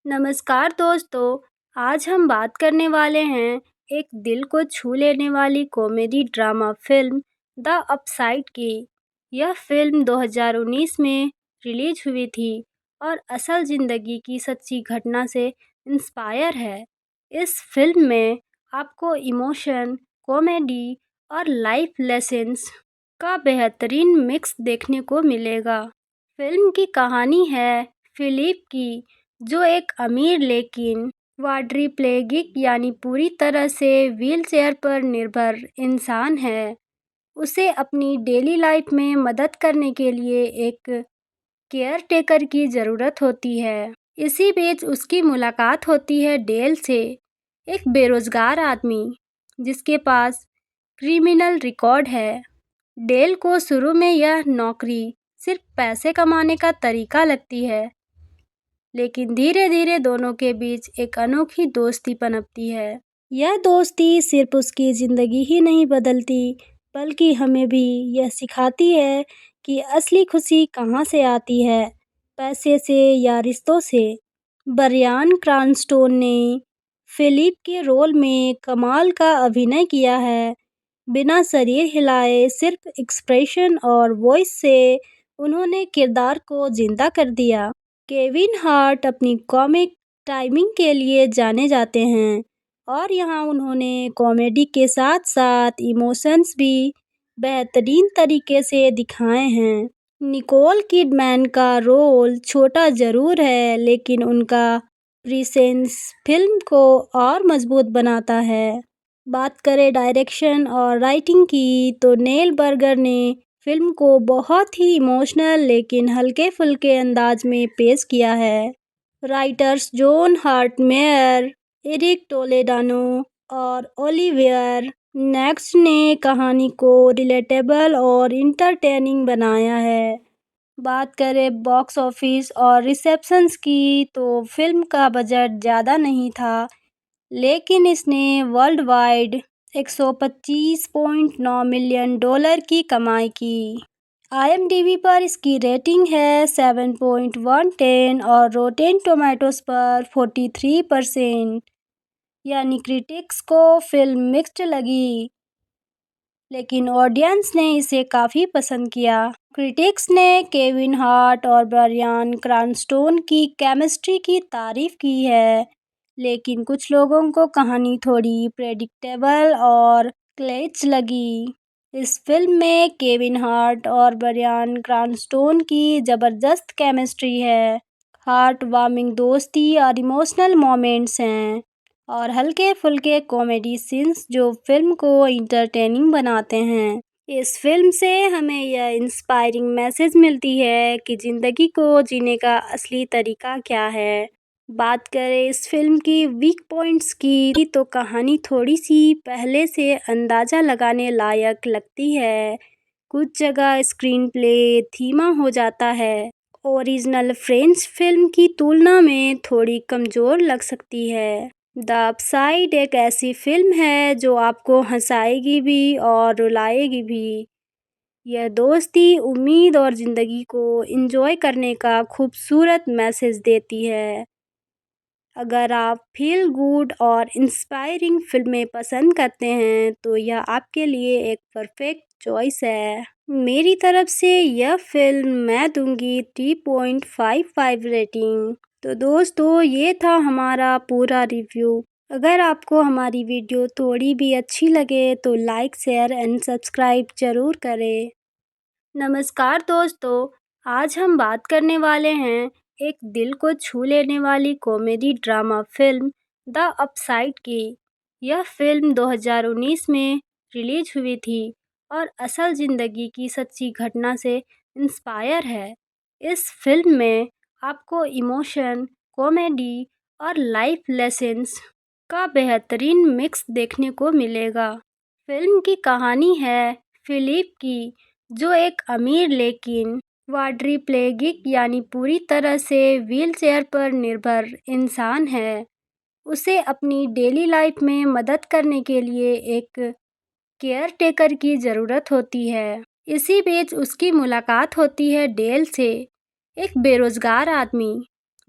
नमस्कार दोस्तों। आज हम बात करने वाले हैं एक दिल को छू लेने वाली comedy drama film the upside की। यह फिल्म 2019 में रिलीज हुई थी और असल ज़िंदगी की सच्ची घटना से इंस्पायर है। इस फिल्म में आपको इमोशन, कॉमेडी और लाइफ लेसन्स का बेहतरीन मिक्स देखने को मिलेगा। फिल्म की कहानी है फिलिप की, जो एक अमीर लेकिन क्वाड्रिप्लेगिक यानी पूरी तरह से व्हीलचेयर पर निर्भर इंसान है। उसे अपनी डेली लाइफ में मदद करने के लिए एक केयर टेकर की ज़रूरत होती है। इसी बीच उसकी मुलाकात होती है डेल से, एक बेरोजगार आदमी जिसके पास क्रिमिनल रिकॉर्ड है। डेल को शुरू में यह नौकरी सिर्फ पैसे कमाने का तरीका लगती है, लेकिन धीरे धीरे दोनों के बीच एक अनोखी दोस्ती पनपती है। यह दोस्ती सिर्फ उसकी ज़िंदगी ही नहीं बदलती, बल्कि हमें भी यह सिखाती है कि असली खुशी कहाँ से आती है, पैसे से या रिश्तों से। ब्रायन क्रैनस्टन ने फिलिप के रोल में कमाल का अभिनय किया है। बिना शरीर हिलाए सिर्फ एक्सप्रेशन और वॉइस से उन्होंने किरदार को जिंदा कर दिया। केविन हार्ट अपनी कॉमिक टाइमिंग के लिए जाने जाते हैं और यहाँ उन्होंने कॉमेडी के साथ साथ इमोशंस भी बेहतरीन तरीके से दिखाए हैं। निकोल किडमैन का रोल छोटा ज़रूर है, लेकिन उनका प्रेजेंस फिल्म को और मजबूत बनाता है। बात करें डायरेक्शन और राइटिंग की, तो नेल बर्गर ने फिल्म को बहुत ही इमोशनल लेकिन हल्के फुल्के अंदाज में पेश किया है। राइटर्स जॉन हार्टमेयर, एरिक टोलेडानो और ओलिवियर नेक्स्ट ने कहानी को रिलेटेबल और इंटरटेनिंग बनाया है। बात करें बॉक्स ऑफिस और रिसेप्शंस की, तो फिल्म का बजट ज़्यादा नहीं था, लेकिन इसने वर्ल्ड वाइड $125.9 मिलियन की कमाई की। IMDb पर इसकी रेटिंग है 7.110 और रोटेन टोमेटोज पर 43%। यानी क्रिटिक्स को फिल्म मिक्स्ड लगी, लेकिन ऑडियंस ने इसे काफ़ी पसंद किया। क्रिटिक्स ने केविन हार्ट और ब्रायन क्रैनस्टन की केमिस्ट्री की तारीफ की है, लेकिन कुछ लोगों को कहानी थोड़ी प्रेडिक्टेबल और क्लेच लगी। इस फिल्म में केविन हार्ट और ब्रायन क्रैनस्टन की ज़बरदस्त केमिस्ट्री है, हार्ट वार्मिंग दोस्ती और इमोशनल मोमेंट्स हैं, और हल्के फुल्के कॉमेडी सीन्स जो फिल्म को इंटरटेनिंग बनाते हैं। इस फिल्म से हमें यह इंस्पायरिंग मैसेज मिलती है कि ज़िंदगी को जीने का असली तरीका क्या है। बात करें इस फिल्म की वीक पॉइंट्स की, तो कहानी थोड़ी सी पहले से अंदाज़ा लगाने लायक लगती है। कुछ जगह स्क्रीन प्ले धीमा हो जाता है, ओरिजिनल फ्रेंच फिल्म की तुलना में थोड़ी कमज़ोर लग सकती है। द अपसाइड एक ऐसी फिल्म है जो आपको हंसाएगी भी और रुलाएगी भी। यह दोस्ती, उम्मीद और ज़िंदगी को एंजॉय करने का खूबसूरत मैसेज देती है। अगर आप फील गुड और इंस्पायरिंग फिल्में पसंद करते हैं, तो यह आपके लिए एक परफेक्ट चॉइस है। मेरी तरफ से यह फिल्म मैं दूंगी 3.55 रेटिंग। तो दोस्तों, ये था हमारा पूरा रिव्यू। अगर आपको हमारी वीडियो थोड़ी भी अच्छी लगे तो लाइक, शेयर एंड सब्सक्राइब ज़रूर करें। नमस्कार दोस्तों। आज हम बात करने वाले हैं एक दिल को छू लेने वाली comedy drama film the upside की। यह फिल्म 2019 में रिलीज हुई थी और असल ज़िंदगी की सच्ची घटना से इंस्पायर है। इस फिल्म में आपको इमोशन, कॉमेडी और लाइफ लेसन्स का बेहतरीन मिक्स देखने को मिलेगा। फिल्म की कहानी है फिलिप की, जो एक अमीर लेकिन क्वाड्रिप्लेगिक यानी पूरी तरह से व्हीलचेयर पर निर्भर इंसान है। उसे अपनी डेली लाइफ में मदद करने के लिए एक केयर टेकर की ज़रूरत होती है। इसी बीच उसकी मुलाकात होती है डेल से, एक बेरोजगार आदमी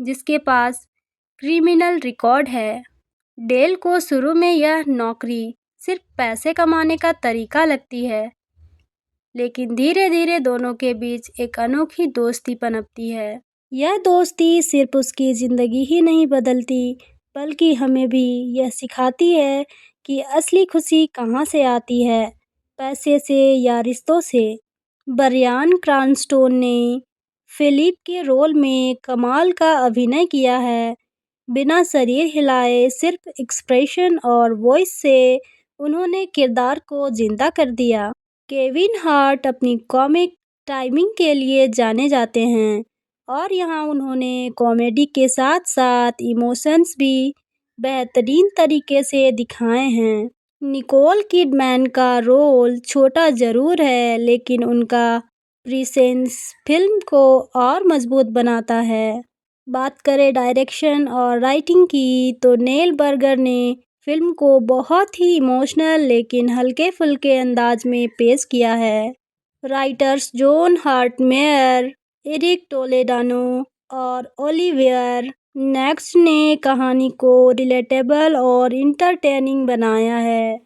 जिसके पास क्रिमिनल रिकॉर्ड है। डेल को शुरू में यह नौकरी सिर्फ पैसे कमाने का तरीका लगती है, लेकिन धीरे धीरे दोनों के बीच एक अनोखी दोस्ती पनपती है। यह दोस्ती सिर्फ उसकी ज़िंदगी ही नहीं बदलती, बल्कि हमें भी यह सिखाती है कि असली खुशी कहाँ से आती है, पैसे से या रिश्तों से। ब्रायन क्रैनस्टन ने फिलिप के रोल में कमाल का अभिनय किया है। बिना शरीर हिलाए सिर्फ एक्सप्रेशन और वॉइस से उन्होंने किरदार को जिंदा कर दिया। केविन हार्ट अपनी कॉमिक टाइमिंग के लिए जाने जाते हैं और यहाँ उन्होंने कॉमेडी के साथ साथ इमोशंस भी बेहतरीन तरीके से दिखाए हैं। निकोल किडमैन का रोल छोटा जरूर है, लेकिन उनका प्रेजेंस फिल्म को और मजबूत बनाता है। बात करें डायरेक्शन और राइटिंग की, तो नेल बर्गर ने फिल्म को बहुत ही इमोशनल लेकिन हल्के फुल्के अंदाज में पेश किया है। राइटर्स जॉन हार्टमेयर, एरिक टोलेडानो और ओलिवियर नेक्स्ट ने कहानी को रिलेटेबल और इंटरटेनिंग बनाया है।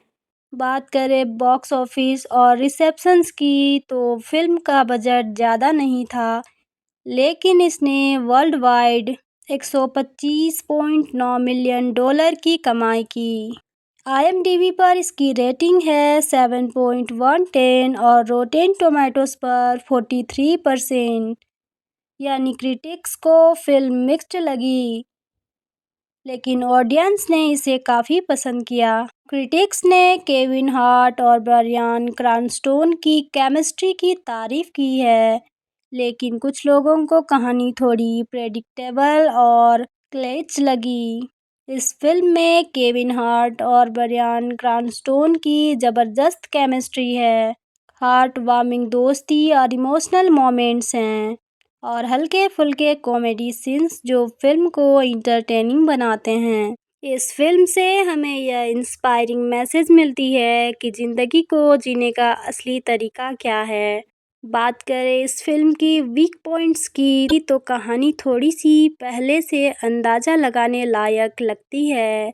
बात करें बॉक्स ऑफिस और रिसेप्शंस की, तो फिल्म का बजट ज़्यादा नहीं था, लेकिन इसने वर्ल्ड वाइड $125.9 मिलियन की कमाई की। IMDb पर इसकी रेटिंग है 7.110 और रोटेन टोमेटोज पर 43%। यानी क्रिटिक्स को फिल्म मिक्स्ड लगी, लेकिन ऑडियंस ने इसे काफ़ी पसंद किया। क्रिटिक्स ने केविन हार्ट और ब्रायन क्रैनस्टन की केमिस्ट्री की तारीफ की है, लेकिन कुछ लोगों को कहानी थोड़ी प्रेडिक्टेबल और क्लेच लगी। इस फिल्म में केविन हार्ट और ब्रायन क्रैनस्टन की ज़बरदस्त केमिस्ट्री है, हार्ट वार्मिंग दोस्ती और इमोशनल मोमेंट्स हैं, और हल्के फुल्के कॉमेडी सीन्स जो फिल्म को इंटरटेनिंग बनाते हैं। इस फिल्म से हमें यह इंस्पायरिंग मैसेज मिलती है कि ज़िंदगी को जीने का असली तरीका क्या है। बात करें इस फिल्म की वीक पॉइंट्स की, तो कहानी थोड़ी सी पहले से अंदाज़ा लगाने लायक लगती है।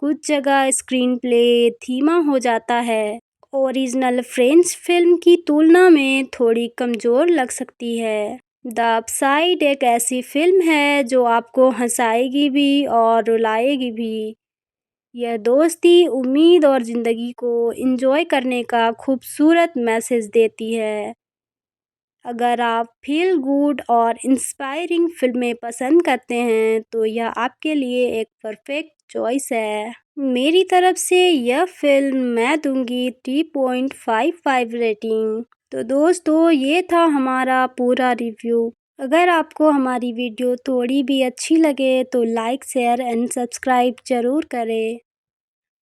कुछ जगह स्क्रीन प्ले धीमा हो जाता है, ओरिजिनल फ्रेंच फिल्म की तुलना में थोड़ी कमज़ोर लग सकती है। द अपसाइड एक ऐसी फिल्म है जो आपको हंसाएगी भी और रुलाएगी भी। यह दोस्ती, उम्मीद और ज़िंदगी को एंजॉय करने का खूबसूरत मैसेज देती है। अगर आप फील गुड और इंस्पायरिंग फिल्में पसंद करते हैं, तो यह आपके लिए एक परफेक्ट चॉइस है। मेरी तरफ से यह फिल्म मैं दूंगी 3.55 रेटिंग। तो दोस्तों, ये था हमारा पूरा रिव्यू। अगर आपको हमारी वीडियो थोड़ी भी अच्छी लगे तो लाइक, शेयर एंड सब्सक्राइब ज़रूर करें।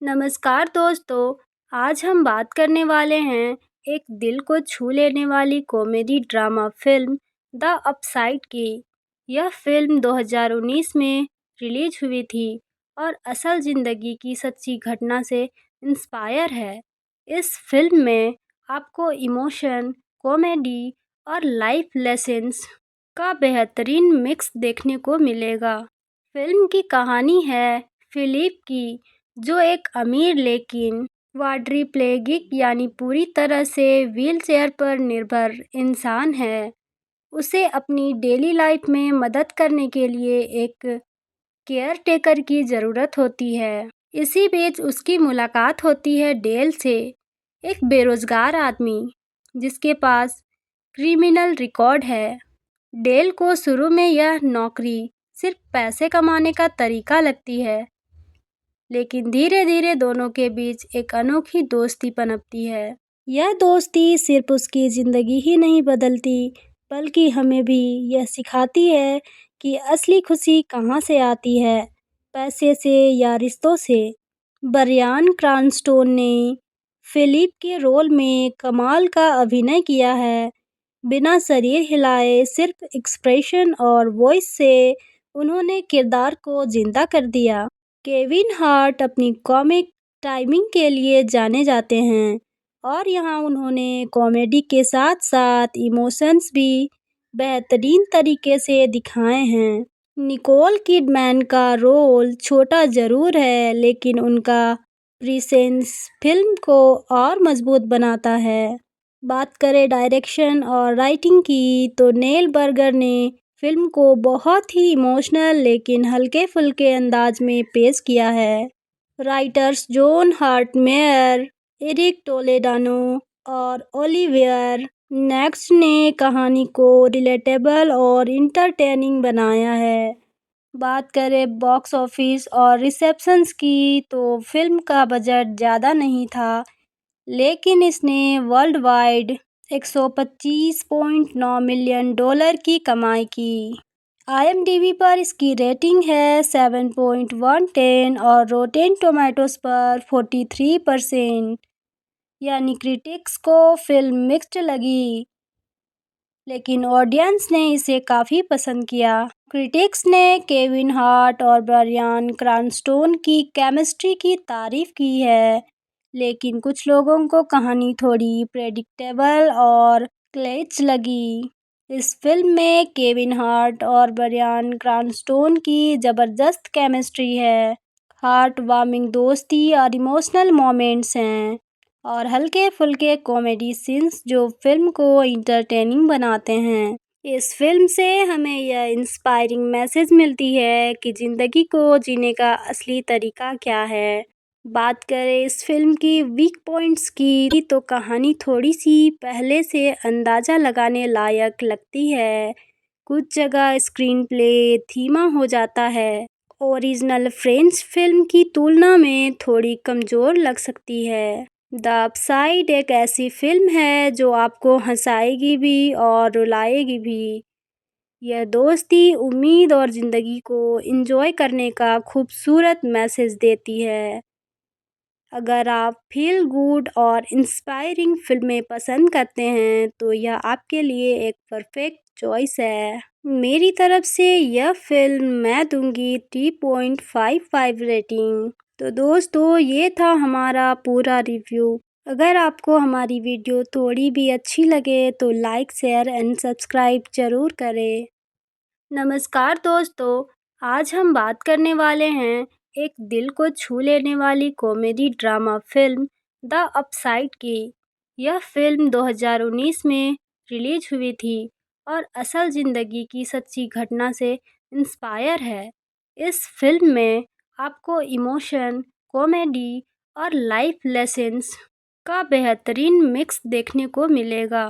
नमस्कार दोस्तों, आज हम बात करने वाले हैं एक दिल को छू लेने वाली comedy drama film the upside की। यह फिल्म 2019 में रिलीज हुई थी और असल ज़िंदगी की सच्ची घटना से इंस्पायर है। इस फिल्म में आपको इमोशन, कॉमेडी और लाइफ लेसन्स का बेहतरीन मिक्स देखने को मिलेगा। फिल्म की कहानी है फिलिप की, जो एक अमीर लेकिन क्वाड्रिप्लेगिक यानी पूरी तरह से व्हीलचेयर पर निर्भर इंसान है। उसे अपनी डेली लाइफ में मदद करने के लिए एक केयर टेकर की ज़रूरत होती है। इसी बीच उसकी मुलाकात होती है डेल से, एक बेरोजगार आदमी जिसके पास क्रिमिनल रिकॉर्ड है। डेल को शुरू में यह नौकरी सिर्फ पैसे कमाने का तरीका लगती है, लेकिन धीरे धीरे दोनों के बीच एक अनोखी दोस्ती पनपती है। यह दोस्ती सिर्फ उसकी ज़िंदगी ही नहीं बदलती, बल्कि हमें भी यह सिखाती है कि असली खुशी कहाँ से आती है, पैसे से या रिश्तों से। ब्रायन क्रैनस्टन ने फिलिप के रोल में कमाल का अभिनय किया है। बिना शरीर हिलाए सिर्फ एक्सप्रेशन और वॉइस से उन्होंने किरदार को जिंदा कर दिया। केविन हार्ट अपनी कॉमिक टाइमिंग के लिए जाने जाते हैं और यहाँ उन्होंने कॉमेडी के साथ साथ इमोशंस भी बेहतरीन तरीके से दिखाए हैं। निकोल किडमैन का रोल छोटा ज़रूर है, लेकिन उनका प्रेजेंस फ़िल्म को और मज़बूत बनाता है। बात करें डायरेक्शन और राइटिंग की, तो नेल बर्गर ने फ़िल्म को बहुत ही इमोशनल लेकिन हल्के-फुल्के अंदाज में पेश किया है। Writers John Hurt Mayer, Eric Toledano और ओलिवियर नेक्स्ट ने कहानी को रिलेटेबल और इंटरटेनिंग बनाया है। बात करें बॉक्स ऑफिस और रिसेप्शंस की, तो फिल्म का बजट ज़्यादा नहीं था, लेकिन इसने वर्ल्ड वाइड $125.9 मिलियन की कमाई की। IMDb पर इसकी रेटिंग है 7.110 और रोटेन टोमेटोज पर 43%। यानी क्रिटिक्स को फिल्म मिक्स्ड लगी, लेकिन ऑडियंस ने इसे काफ़ी पसंद किया। क्रिटिक्स ने केविन हार्ट और ब्रायन क्रैनस्टन की केमिस्ट्री की तारीफ की है, लेकिन कुछ लोगों को कहानी थोड़ी प्रेडिक्टेबल और क्लेच लगी। इस फिल्म में केविन हार्ट और ब्रायन क्रैनस्टन की ज़बरदस्त केमिस्ट्री है, हार्ट वार्मिंग दोस्ती और इमोशनल मोमेंट्स हैं, और हल्के-फुल्के कॉमेडी सीन्स जो फ़िल्म को एंटरटेनिंग बनाते हैं। इस फ़िल्म से हमें यह इंस्पायरिंग मैसेज मिलती है कि ज़िंदगी को जीने का असली तरीका क्या है। बात करें इस फ़िल्म की वीक पॉइंट्स की, तो कहानी थोड़ी-सी पहले से अंदाज़ा लगाने लायक लगती है। कुछ जगह स्क्रीन प्ले धीमा हो जाता है। ओरिजिनल फ्रेंच फ़िल्म की तुलना में थोड़ी कमज़ोर लग सकती है। द अपसाइड एक ऐसी फ़िल्म है जो आपको हँसाएगी भी और रुलाएगी भी। यह दोस्ती, उम्मीद और ज़िंदगी को एंजॉय करने का खूबसूरत मैसेज देती है। अगर आप फील गुड और इंस्पायरिंग फ़िल्में पसंद करते हैं, तो यह आपके लिए एक परफेक्ट चॉइस है। मेरी तरफ से यह फ़िल्म मैं दूँगी 3.55 रेटिंग। तो दोस्तों, ये था हमारा पूरा रिव्यू। अगर आपको हमारी वीडियो थोड़ी भी अच्छी लगे तो लाइक, शेयर एंड सब्सक्राइब ज़रूर करें। नमस्कार दोस्तों, आज हम बात करने वाले हैं एक दिल को छू लेने वाली comedy drama film the upside की। यह फिल्म 2019 में रिलीज हुई थी और असल ज़िंदगी की सच्ची घटना से इंस्पायर है। इस फिल्म में आपको इमोशन, कॉमेडी और लाइफ लेसन्स का बेहतरीन मिक्स देखने को मिलेगा।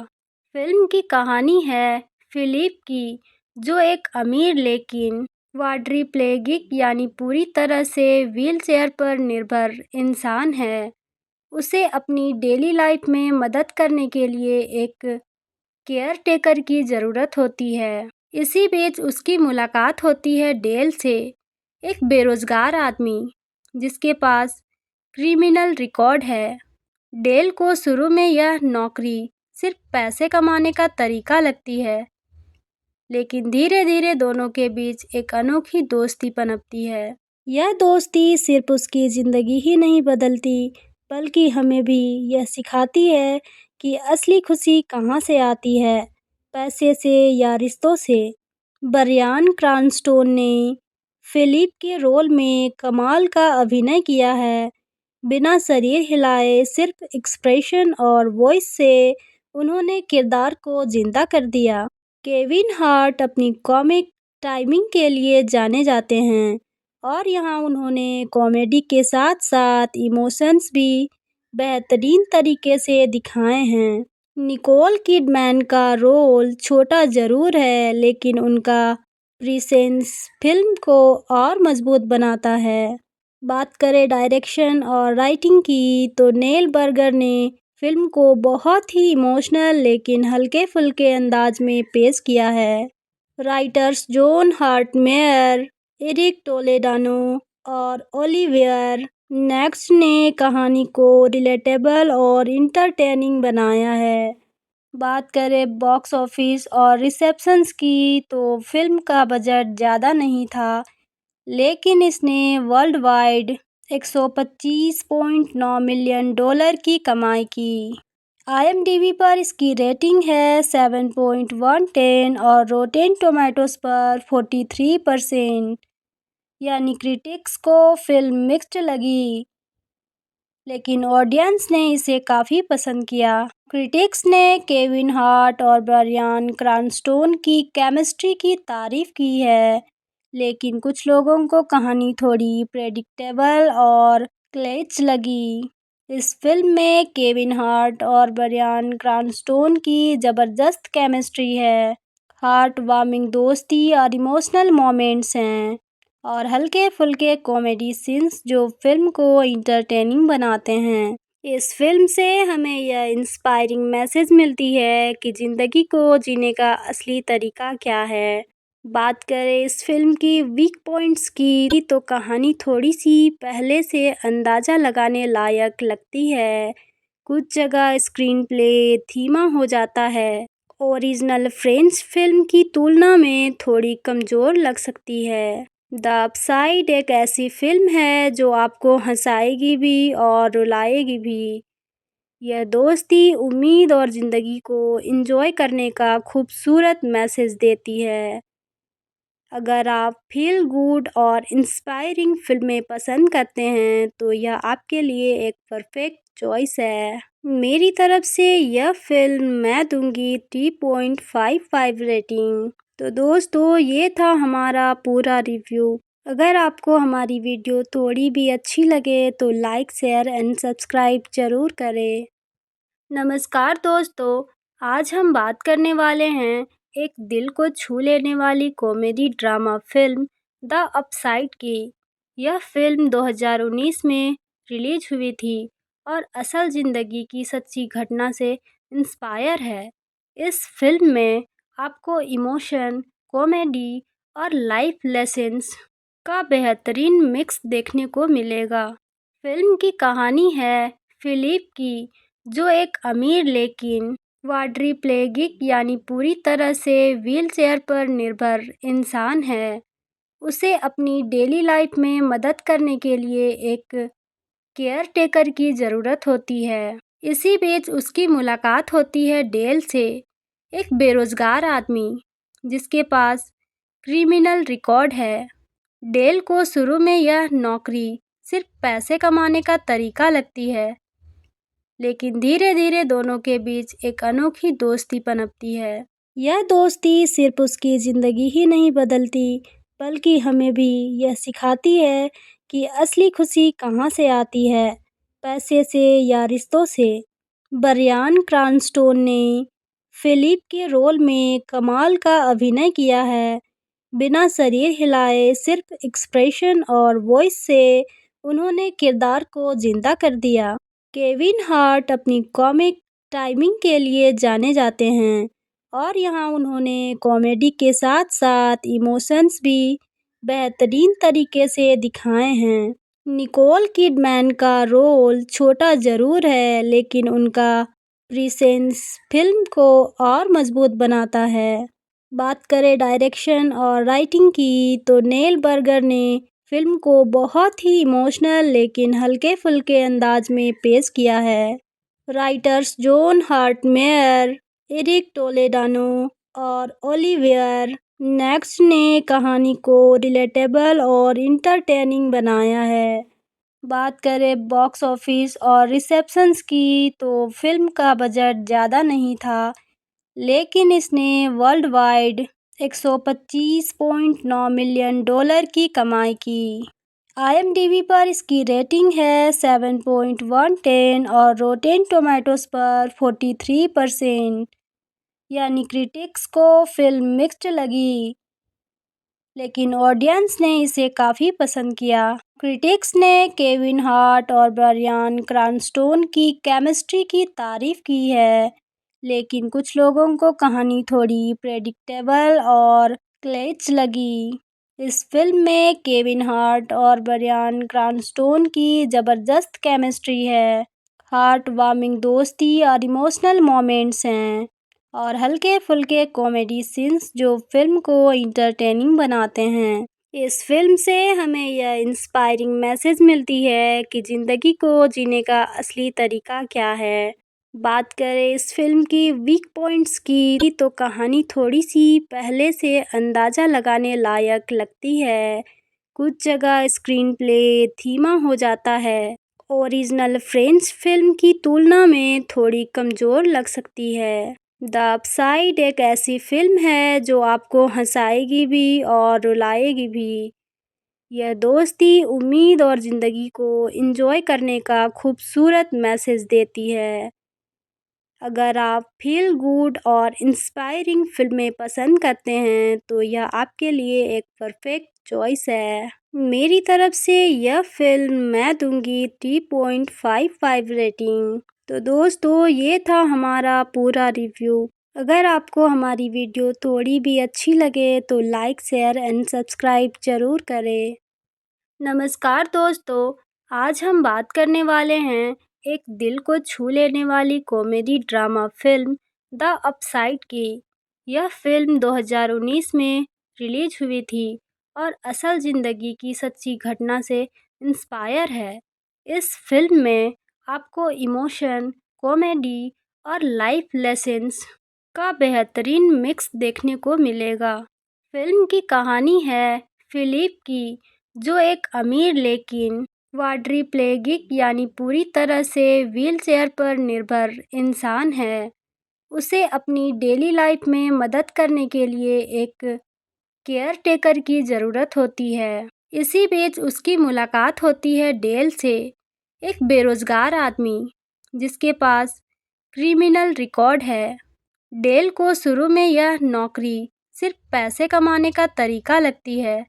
फिल्म की कहानी है फिलिप की, जो एक अमीर लेकिन क्वाड्रिप्लेगिक यानी पूरी तरह से व्हीलचेयर पर निर्भर इंसान है। उसे अपनी डेली लाइफ में मदद करने के लिए एक केयर टेकर की ज़रूरत होती है। इसी बीच उसकी मुलाकात होती है डेल से, एक बेरोजगार आदमी जिसके पास क्रिमिनल रिकॉर्ड है। डेल को शुरू में यह नौकरी सिर्फ पैसे कमाने का तरीका लगती है, लेकिन धीरे धीरे दोनों के बीच एक अनोखी दोस्ती पनपती है। यह दोस्ती सिर्फ उसकी ज़िंदगी ही नहीं बदलती, बल्कि हमें भी यह सिखाती है कि असली खुशी कहाँ से आती है, पैसे से या रिश्तों से। ब्रायन क्रैनस्टन ने फिलिप के रोल में कमाल का अभिनय किया है। बिना शरीर हिलाए सिर्फ एक्सप्रेशन और वॉइस से उन्होंने किरदार को जिंदा कर दिया। केविन हार्ट अपनी कॉमिक टाइमिंग के लिए जाने जाते हैं और यहाँ उन्होंने कॉमेडी के साथ साथ इमोशंस भी बेहतरीन तरीके से दिखाए हैं। निकोल किडमैन का रोल छोटा ज़रूर है, लेकिन उनका प्रेजेंस फिल्म को और मज़बूत बनाता है। बात करें डायरेक्शन और राइटिंग की, तो नेल बर्गर ने फिल्म को बहुत ही इमोशनल लेकिन हल्के-फुल्के अंदाज में पेश किया है। Writers John Hurt Mayer, Eric Toledano और ओलिवियर नेक्स्ट ने कहानी को रिलेटेबल और इंटरटेनिंग बनाया है। बात करें बॉक्स ऑफिस और रिसेप्शंस की, तो फिल्म का बजट ज़्यादा नहीं था, लेकिन इसने वर्ल्ड वाइड $125.9 मिलियन की कमाई की। IMDb पर इसकी रेटिंग है 7.110 और रोटेन टोमेटोज पर 43%। यानी क्रिटिक्स को फिल्म मिक्स्ड लगी, लेकिन ऑडियंस ने इसे काफ़ी पसंद किया। क्रिटिक्स ने केविन हार्ट और ब्रायन क्रैनस्टन की केमिस्ट्री की तारीफ की है, लेकिन कुछ लोगों को कहानी थोड़ी प्रेडिक्टेबल और क्लेच लगी। इस फिल्म में केविन हार्ट और ब्रायन क्रैनस्टन की ज़बरदस्त केमिस्ट्री है, हार्ट वार्मिंग दोस्ती और इमोशनल मोमेंट्स हैं और हल्के फुल्के कॉमेडी सीन्स जो फिल्म को इंटरटेनिंग बनाते हैं। इस फिल्म से हमें यह इंस्पायरिंग मैसेज मिलती है कि ज़िंदगी को जीने का असली तरीका क्या है। बात करें इस फिल्म की वीक पॉइंट्स की तो कहानी थोड़ी सी पहले से अंदाज़ा लगाने लायक लगती है। कुछ जगह स्क्रीन प्ले धीमा हो जाता है, ओरिजिनल फ्रेंच फिल्म की तुलना में थोड़ी कमज़ोर लग सकती है। द अपसाइड एक ऐसी फिल्म है जो आपको हंसाएगी भी और रुलाएगी भी। यह दोस्ती, उम्मीद और ज़िंदगी को एंजॉय करने का खूबसूरत मैसेज देती है। अगर आप फील गुड और इंस्पायरिंग फिल्में पसंद करते हैं तो यह आपके लिए एक परफेक्ट चॉइस है। मेरी तरफ से यह फिल्म मैं दूंगी 3.55 रेटिंग। तो दोस्तों, ये था हमारा पूरा रिव्यू। अगर आपको हमारी वीडियो थोड़ी भी अच्छी लगे तो लाइक, शेयर एंड सब्सक्राइब ज़रूर करें। नमस्कार दोस्तों, आज हम बात करने वाले हैं एक दिल को छू लेने वाली comedy drama film the upside की। यह फिल्म 2019 में रिलीज हुई थी और असल ज़िंदगी की सच्ची घटना से इंस्पायर है। इस फिल्म में आपको इमोशन, कॉमेडी और लाइफ लेसन्स का बेहतरीन मिक्स देखने को मिलेगा। फिल्म की कहानी है फिलिप की, जो एक अमीर लेकिन क्वाड्रिप्लेगिक यानी पूरी तरह से व्हीलचेयर पर निर्भर इंसान है। उसे अपनी डेली लाइफ में मदद करने के लिए एक केयर टेकर की ज़रूरत होती है। इसी बीच उसकी मुलाकात होती है डेल से, एक बेरोजगार आदमी जिसके पास क्रिमिनल रिकॉर्ड है। डेल को शुरू में यह नौकरी सिर्फ पैसे कमाने का तरीका लगती है, लेकिन धीरे धीरे दोनों के बीच एक अनोखी दोस्ती पनपती है। यह दोस्ती सिर्फ उसकी ज़िंदगी ही नहीं बदलती, बल्कि हमें भी यह सिखाती है कि असली खुशी कहाँ से आती है, पैसे से या रिश्तों से। ब्रायन क्रैनस्टन ने फिलिप के रोल में कमाल का अभिनय किया है। बिना शरीर हिलाए सिर्फ एक्सप्रेशन और वॉइस से उन्होंने किरदार को जिंदा कर दिया। केविन हार्ट अपनी कॉमिक टाइमिंग के लिए जाने जाते हैं और यहाँ उन्होंने कॉमेडी के साथ साथ इमोशंस भी बेहतरीन तरीके से दिखाए हैं। निकोल किडमैन का रोल छोटा ज़रूर है, लेकिन उनका प्रेजेंस फिल्म को और मजबूत बनाता है। बात करें डायरेक्शन और राइटिंग की तो नेल बर्गर ने फिल्म को बहुत ही इमोशनल लेकिन हल्के फुल्के अंदाज में पेश किया है। राइटर्स जॉन हार्टमेयर, एरिक टोलेडानो और ओलिवियर नेक्स्ट ने कहानी को रिलेटेबल और इंटरटेनिंग बनाया है। बात करें बॉक्स ऑफिस और रिसेप्शंस की तो फिल्म का बजट ज़्यादा नहीं था, लेकिन इसने वर्ल्ड वाइड $125.9 मिलियन की कमाई की। IMDb पर इसकी रेटिंग है 7.110 और रोटेन टोमेटोज पर 43%। यानी क्रिटिक्स को फिल्म मिक्स्ड लगी, लेकिन ऑडियंस ने इसे काफ़ी पसंद किया। क्रिटिक्स ने केविन हार्ट और ब्रायन क्रैनस्टन की केमिस्ट्री की तारीफ की है, लेकिन कुछ लोगों को कहानी थोड़ी प्रेडिक्टेबल और क्लेच लगी। इस फिल्म में केविन हार्ट और ब्रायन क्रैनस्टन की ज़बरदस्त केमिस्ट्री है, हार्ट वार्मिंग दोस्ती और इमोशनल मोमेंट्स हैं और हल्के फुल्के कॉमेडी सीन्स जो फिल्म को इंटरटेनिंग बनाते हैं। इस फिल्म से हमें यह इंस्पायरिंग मैसेज मिलती है कि ज़िंदगी को जीने का असली तरीका क्या है। बात करें इस फिल्म की वीक पॉइंट्स की तो कहानी थोड़ी सी पहले से अंदाज़ा लगाने लायक लगती है। कुछ जगह स्क्रीन प्ले धीमा हो जाता है। ओरिजिनल फ्रेंच फिल्म की तुलना में थोड़ी कमज़ोर लग सकती है। द अपसाइड एक ऐसी फिल्म है जो आपको हंसाएगी भी और रुलाएगी भी। यह दोस्ती, उम्मीद और ज़िंदगी को एंजॉय करने का खूबसूरत मैसेज देती है। अगर आप फील गुड और इंस्पायरिंग फिल्में पसंद करते हैं तो यह आपके लिए एक परफेक्ट चॉइस है। मेरी तरफ से यह फिल्म मैं दूंगी 3.55 रेटिंग। तो दोस्तों, ये था हमारा पूरा रिव्यू। अगर आपको हमारी वीडियो थोड़ी भी अच्छी लगे तो लाइक, शेयर एंड सब्सक्राइब ज़रूर करें। नमस्कार दोस्तों, आज हम बात करने वाले हैं एक दिल को छू लेने वाली comedy drama film the upside की। यह फिल्म 2019 में रिलीज हुई थी और असल ज़िंदगी की सच्ची घटना से इंस्पायर है। इस फिल्म में आपको इमोशन, कॉमेडी और लाइफ लेसन्स का बेहतरीन मिक्स देखने को मिलेगा। फिल्म की कहानी है फिलिप की, जो एक अमीर लेकिन क्वाड्रिप्लेगिक यानी पूरी तरह से व्हीलचेयर पर निर्भर इंसान है। उसे अपनी डेली लाइफ में मदद करने के लिए एक केयर टेकर की ज़रूरत होती है। इसी बीच उसकी मुलाकात होती है डेल से, एक बेरोजगार आदमी जिसके पास क्रिमिनल रिकॉर्ड है। डेल को शुरू में यह नौकरी सिर्फ पैसे कमाने का तरीका लगती है,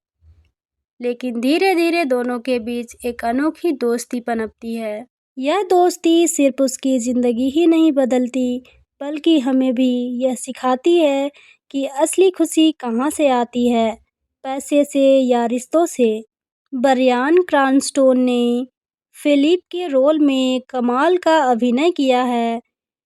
लेकिन धीरे धीरे दोनों के बीच एक अनोखी दोस्ती पनपती है। यह दोस्ती सिर्फ उसकी ज़िंदगी ही नहीं बदलती, बल्कि हमें भी यह सिखाती है कि असली खुशी कहाँ से आती है, पैसे से या रिश्तों से। ब्रायन क्रैनस्टन ने फिलिप के रोल में कमाल का अभिनय किया है।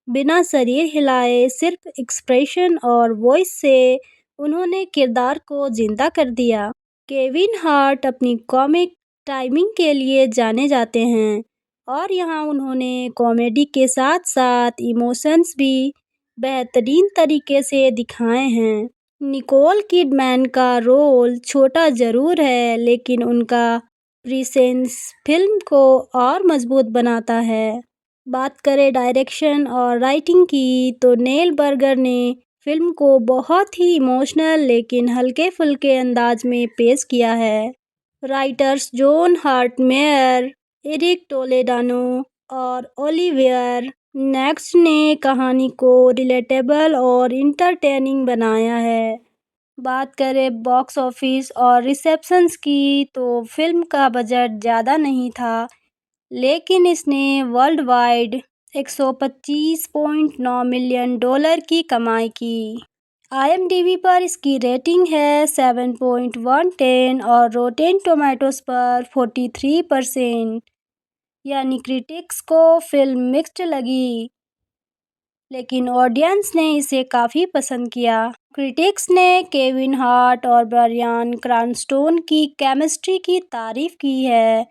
बिना शरीर हिलाए सिर्फ एक्सप्रेशन और वॉइस से उन्होंने किरदार को जिंदा कर दिया। केविन हार्ट अपनी कॉमिक टाइमिंग के लिए जाने जाते हैं और यहाँ उन्होंने कॉमेडी के साथ साथ इमोशंस भी बेहतरीन तरीके से दिखाए हैं। निकोल किडमैन का रोल छोटा ज़रूर है, लेकिन उनका प्रेजेंस फिल्म को और मजबूत बनाता है। बात करें डायरेक्शन और राइटिंग की तो नेल बर्गर ने फिल्म को बहुत ही इमोशनल लेकिन हल्के फुल्के अंदाज में पेश किया है। Writers John Hart Mayer, Eric Toledano और ओलिवियर नेक्स्ट ने कहानी को रिलेटेबल और इंटरटेनिंग बनाया है। बात करें बॉक्स ऑफिस और रिसेप्शंस की तो फिल्म का बजट ज़्यादा नहीं था, लेकिन इसने वर्ल्ड वाइड $125.9 मिलियन की कमाई की। IMDb पर इसकी रेटिंग है 7.110 और रोटेन टोमेटोज पर 43%। यानी क्रिटिक्स को फिल्म मिक्स्ड लगी, लेकिन ऑडियंस ने इसे काफ़ी पसंद किया। क्रिटिक्स ने केविन हार्ट और ब्रायन क्रैनस्टन की केमिस्ट्री की तारीफ की है,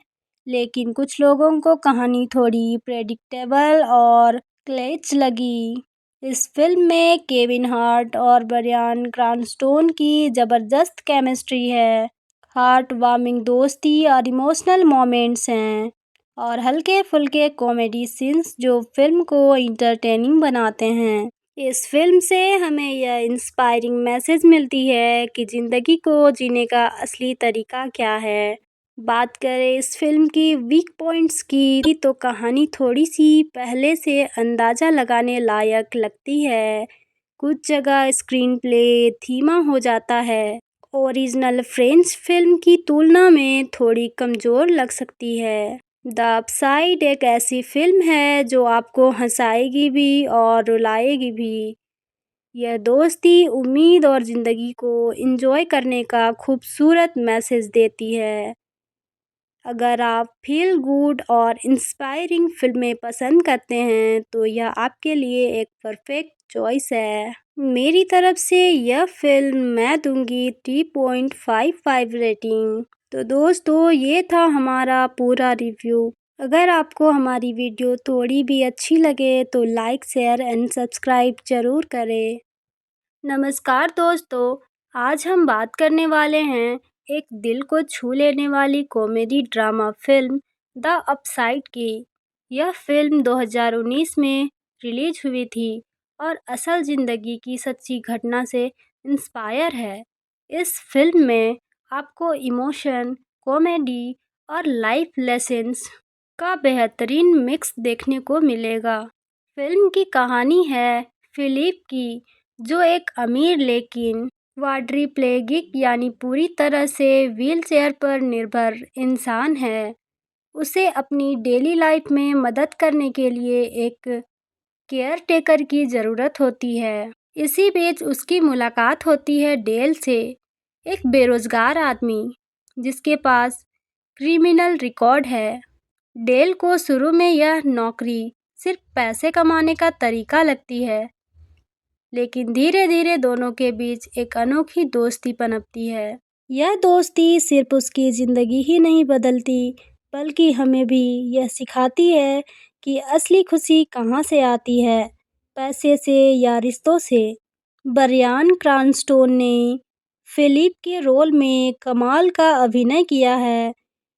लेकिन कुछ लोगों को कहानी थोड़ी प्रेडिक्टेबल और क्लेच लगी। इस फिल्म में केविन हार्ट और ब्रायन क्रैनस्टन की ज़बरदस्त केमिस्ट्री है, हार्ट वार्मिंग दोस्ती और इमोशनल मोमेंट्स हैं और हल्के फुल्के कॉमेडी सीन्स जो फिल्म को इंटरटेनिंग बनाते हैं। इस फिल्म से हमें यह इंस्पायरिंग मैसेज मिलती है कि ज़िंदगी को जीने का असली तरीका क्या है। बात करें इस फिल्म की वीक पॉइंट्स की तो कहानी थोड़ी सी पहले से अंदाज़ा लगाने लायक लगती है। कुछ जगह स्क्रीन प्ले धीमा हो जाता है। ओरिजिनल फ्रेंच फिल्म की तुलना में थोड़ी कमज़ोर लग सकती है। द अपसाइड एक ऐसी फिल्म है जो आपको हंसाएगी भी और रुलाएगी भी। यह दोस्ती, उम्मीद और ज़िंदगी को एंजॉय करने का खूबसूरत मैसेज देती है। अगर आप फील गुड और इंस्पायरिंग फिल्में पसंद करते हैं तो यह आपके लिए एक परफेक्ट चॉइस है। मेरी तरफ से यह फिल्म मैं दूंगी 3.55 रेटिंग। तो दोस्तों, ये था हमारा पूरा रिव्यू। अगर आपको हमारी वीडियो थोड़ी भी अच्छी लगे तो लाइक शेयर एंड सब्सक्राइब ज़रूर करें। नमस्कार दोस्तों, आज हम बात करने वाले हैं एक दिल को छू लेने वाली comedy drama film the upside की। यह फिल्म 2019 में रिलीज हुई थी और असल ज़िंदगी की सच्ची घटना से इंस्पायर है। इस फिल्म में आपको इमोशन, कॉमेडी और लाइफ लेसन्स का बेहतरीन मिक्स देखने को मिलेगा। फिल्म की कहानी है फिलिप की, जो एक अमीर लेकिन क्वाड्रिप्लेगिक यानी पूरी तरह से व्हीलचेयर पर निर्भर इंसान है। उसे अपनी डेली लाइफ में मदद करने के लिए एक केयर टेकर की ज़रूरत होती है। इसी बीच उसकी मुलाकात होती है डेल से, एक बेरोजगार आदमी जिसके पास क्रिमिनल रिकॉर्ड है। डेल को शुरू में यह नौकरी सिर्फ पैसे कमाने का तरीका लगती है, लेकिन धीरे धीरे दोनों के बीच एक अनोखी दोस्ती पनपती है। यह दोस्ती सिर्फ उसकी ज़िंदगी ही नहीं बदलती, बल्कि हमें भी यह सिखाती है कि असली खुशी कहाँ से आती है, पैसे से या रिश्तों से। ब्रायन क्रैनस्टन ने फिलिप के रोल में कमाल का अभिनय किया है।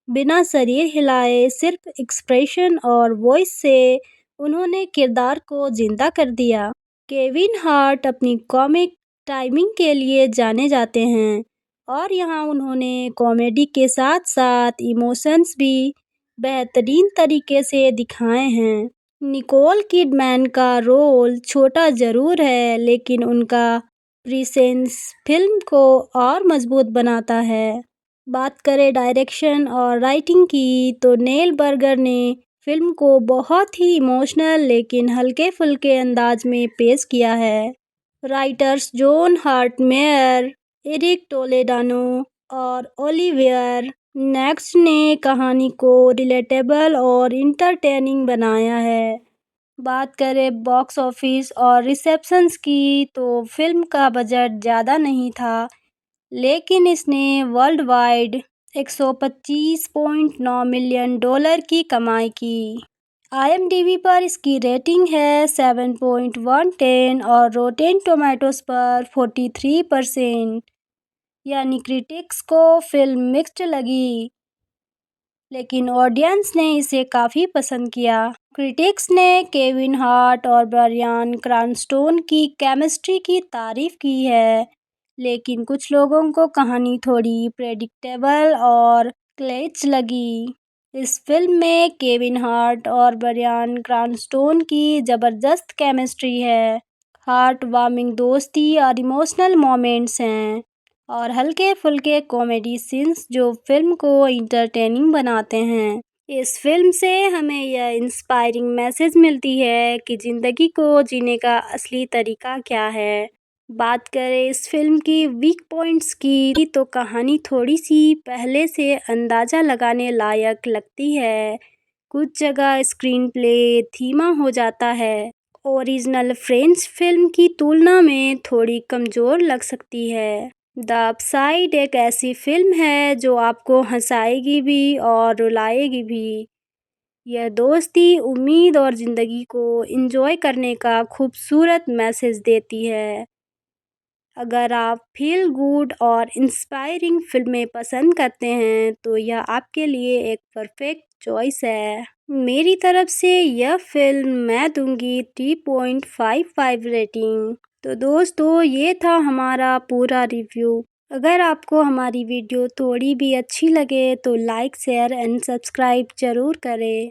बिना शरीर हिलाए सिर्फ एक्सप्रेशन और वॉइस से उन्होंने किरदार को जिंदा कर दिया। केविन हार्ट अपनी कॉमिक टाइमिंग के लिए जाने जाते हैं और यहाँ उन्होंने कॉमेडी के साथ साथ इमोशंस भी बेहतरीन तरीके से दिखाए हैं। निकोल किडमैन का रोल छोटा ज़रूर है, लेकिन उनका प्रेजेंस फिल्म को और मजबूत बनाता है। बात करें डायरेक्शन और राइटिंग की, तो नेल बर्गर ने फिल्म को बहुत ही इमोशनल लेकिन हल्के फुल्के अंदाज में पेश किया है। राइटर्स जॉन हार्टमेयर, एरिक टोलेडानो और ओलिवियर नेक्स्ट ने कहानी को रिलेटेबल और इंटरटेनिंग बनाया है। बात करें बॉक्स ऑफिस और रिसेप्शंस की, तो फिल्म का बजट ज़्यादा नहीं था, लेकिन इसने वर्ल्ड वाइड $125.9 मिलियन की कमाई की। IMDb पर इसकी रेटिंग है 7.110 और रोटेन टोमेटोज पर 43%। यानी क्रिटिक्स को फिल्म मिक्स्ड लगी, लेकिन ऑडियंस ने इसे काफ़ी पसंद किया। क्रिटिक्स ने केविन हार्ट और ब्रायन क्रैनस्टन की केमिस्ट्री की तारीफ की है, लेकिन कुछ लोगों को कहानी थोड़ी प्रेडिक्टेबल और क्लेच लगी। इस फिल्म में केविन हार्ट और ब्रायन क्रैनस्टन की ज़बरदस्त केमिस्ट्री है, हार्ट वार्मिंग दोस्ती और इमोशनल मोमेंट्स हैं और हल्के फुल्के कॉमेडी सीन्स जो फिल्म को इंटरटेनिंग बनाते हैं। इस फिल्म से हमें यह इंस्पायरिंग मैसेज मिलती है कि ज़िंदगी को जीने का असली तरीका क्या है। बात करें इस फिल्म की वीक पॉइंट्स की, तो कहानी थोड़ी सी पहले से अंदाज़ा लगाने लायक लगती है। कुछ जगह स्क्रीन प्ले धीमा हो जाता है, ओरिजिनल फ्रेंच फिल्म की तुलना में थोड़ी कमज़ोर लग सकती है। द अपसाइड एक ऐसी फिल्म है जो आपको हंसाएगी भी और रुलाएगी भी। यह दोस्ती, उम्मीद और ज़िंदगी को एंजॉय करने का खूबसूरत मैसेज देती है। अगर आप फील गुड और इंस्पायरिंग फिल्में पसंद करते हैं, तो यह आपके लिए एक परफेक्ट चॉइस है। मेरी तरफ से यह फिल्म मैं दूंगी 3.55 रेटिंग। तो दोस्तों, ये था हमारा पूरा रिव्यू। अगर आपको हमारी वीडियो थोड़ी भी अच्छी लगे तो लाइक शेयर एंड सब्सक्राइब ज़रूर करें।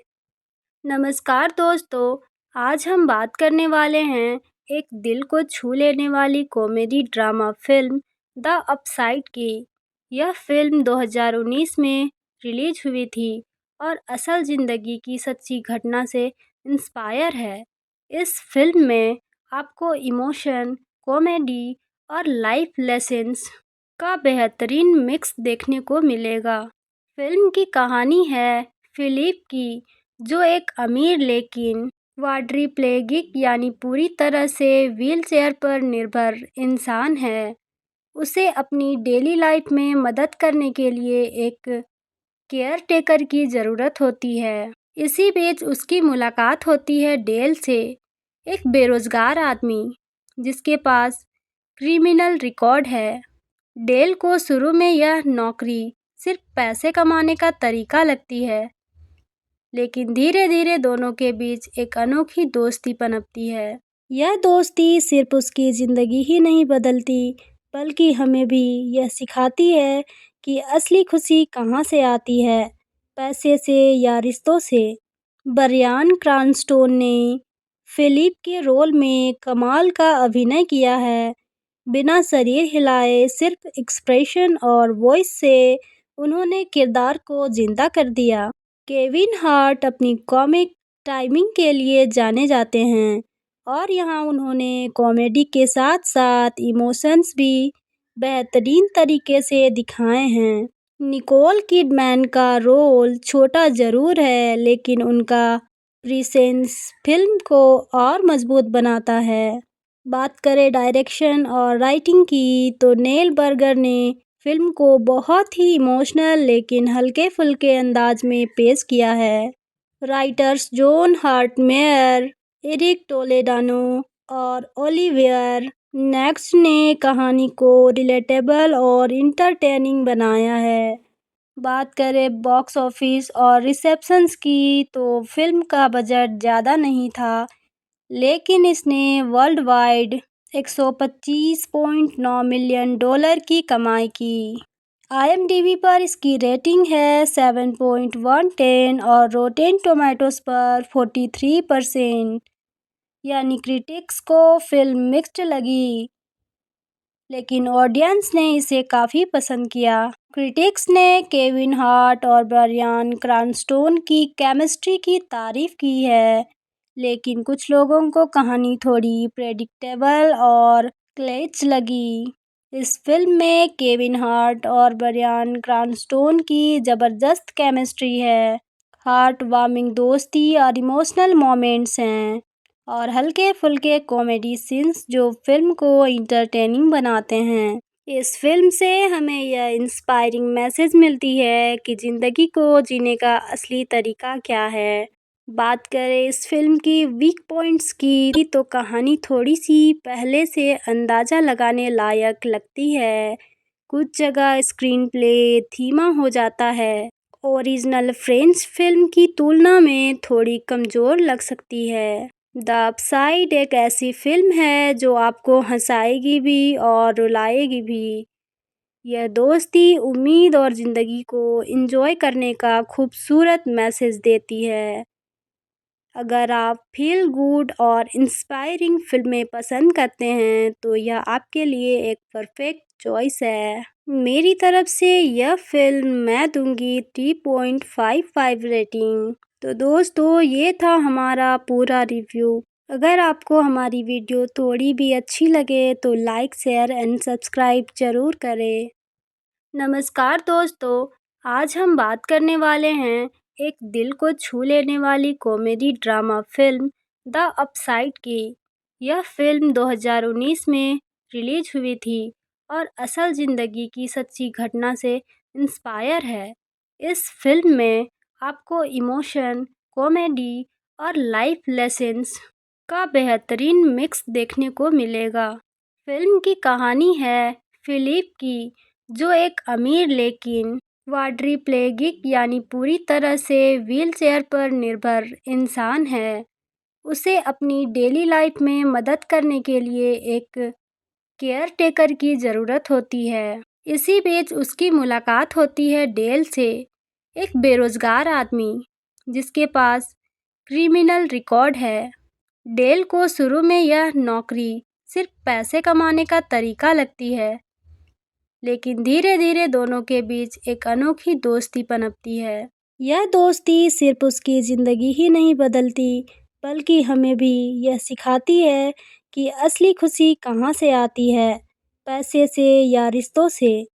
नमस्कार दोस्तों, आज हम बात करने वाले हैं एक दिल को छू लेने वाली comedy drama film the upside की। यह फिल्म 2019 में रिलीज हुई थी और असल ज़िंदगी की सच्ची घटना से इंस्पायर है। इस फिल्म में आपको इमोशन, कॉमेडी और लाइफ लेसन्स का बेहतरीन मिक्स देखने को मिलेगा। फिल्म की कहानी है फिलिप की, जो एक अमीर लेकिन क्वाड्रिप्लेगिक यानी पूरी तरह से व्हीलचेयर पर निर्भर इंसान है। उसे अपनी डेली लाइफ में मदद करने के लिए एक केयर टेकर की ज़रूरत होती है। इसी बीच उसकी मुलाकात होती है डेल से, एक बेरोजगार आदमी जिसके पास क्रिमिनल रिकॉर्ड है। डेल को शुरू में यह नौकरी सिर्फ पैसे कमाने का तरीका लगती है, लेकिन धीरे धीरे दोनों के बीच एक अनोखी दोस्ती पनपती है। यह दोस्ती सिर्फ उसकी ज़िंदगी ही नहीं बदलती, बल्कि हमें भी यह सिखाती है कि असली खुशी कहाँ से आती है, पैसे से या रिश्तों से। ब्रायन क्रैनस्टन ने फिलिप के रोल में कमाल का अभिनय किया है। बिना शरीर हिलाए सिर्फ एक्सप्रेशन और वॉइस से उन्होंने किरदार को जिंदा कर दिया। केविन हार्ट अपनी कॉमिक टाइमिंग के लिए जाने जाते हैं और यहाँ उन्होंने कॉमेडी के साथ साथ इमोशंस भी बेहतरीन तरीके से दिखाए हैं। निकोल किडमैन का रोल छोटा ज़रूर है, लेकिन उनका प्रेजेंस फिल्म को और मजबूत बनाता है। बात करें डायरेक्शन और राइटिंग की, तो नेल बर्गर ने फिल्म को बहुत ही इमोशनल लेकिन हल्के फुल्के अंदाज में पेश किया है। Writers John Hart Mayer, Eric Toledano और ओलिवियर नेक्स ने कहानी को रिलेटेबल और इंटरटेनिंग बनाया है। बात करें बॉक्स ऑफिस और रिसेप्शंस की, तो फिल्म का बजट ज़्यादा नहीं था, लेकिन इसने वर्ल्ड वाइड $125.9 मिलियन की कमाई की। IMDb पर इसकी रेटिंग है 7.110 और रोटेन टोमेटोज पर 43%। यानी क्रिटिक्स को फिल्म मिक्स्ड लगी, लेकिन ऑडियंस ने इसे काफ़ी पसंद किया। क्रिटिक्स ने केविन हार्ट और ब्रायन क्रैनस्टन की केमिस्ट्री की तारीफ की है, लेकिन कुछ लोगों को कहानी थोड़ी प्रेडिक्टेबल और क्लेच लगी। इस फिल्म में केविन हार्ट और ब्रायन क्रैनस्टन की ज़बरदस्त केमिस्ट्री है, हार्ट वार्मिंग दोस्ती और इमोशनल मोमेंट्स हैं, और हल्के फुल्के कॉमेडी सीन्स जो फिल्म को इंटरटेनिंग बनाते हैं। इस फिल्म से हमें यह इंस्पायरिंग मैसेज मिलती है कि ज़िंदगी को जीने का असली तरीका क्या है। बात करें इस फिल्म की वीक पॉइंट्स की, तो कहानी थोड़ी सी पहले से अंदाज़ा लगाने लायक लगती है। कुछ जगह स्क्रीन प्ले धीमा हो जाता है, ओरिजिनल फ्रेंच फिल्म की तुलना में थोड़ी कमज़ोर लग सकती है। द अपसाइड एक ऐसी फिल्म है जो आपको हंसाएगी भी और रुलाएगी भी। यह दोस्ती, उम्मीद और ज़िंदगी को एंजॉय करने का खूबसूरत मैसेज देती है। अगर आप फील गुड और इंस्पायरिंग फिल्में पसंद करते हैं, तो यह आपके लिए एक परफेक्ट चॉइस है। मेरी तरफ से यह फिल्म मैं दूंगी 3.55 रेटिंग। तो दोस्तों, ये था हमारा पूरा रिव्यू। अगर आपको हमारी वीडियो थोड़ी भी अच्छी लगे तो लाइक, शेयर एंड सब्सक्राइब ज़रूर करें। नमस्कार दोस्तों, आज हम बात करने वाले हैं एक दिल को छू लेने वाली comedy drama film the upside की। यह फिल्म 2019 में रिलीज हुई थी और असल ज़िंदगी की सच्ची घटना से इंस्पायर है। इस फिल्म में आपको इमोशन, कॉमेडी और लाइफ लेसन्स का बेहतरीन मिक्स देखने को मिलेगा। फिल्म की कहानी है फिलिप की, जो एक अमीर लेकिन क्वाड्रिप्लेगिक यानी पूरी तरह से व्हीलचेयर पर निर्भर इंसान है। उसे अपनी डेली लाइफ में मदद करने के लिए एक केयर टेकर की ज़रूरत होती है। इसी बीच उसकी मुलाकात होती है डेल से, एक बेरोजगार आदमी जिसके पास क्रिमिनल रिकॉर्ड है। डेल को शुरू में यह नौकरी सिर्फ पैसे कमाने का तरीका लगती है, लेकिन धीरे धीरे दोनों के बीच एक अनोखी दोस्ती पनपती है। यह दोस्ती सिर्फ उसकी ज़िंदगी ही नहीं बदलती, बल्कि हमें भी यह सिखाती है कि असली खुशी कहाँ से आती है, पैसे से या रिश्तों से।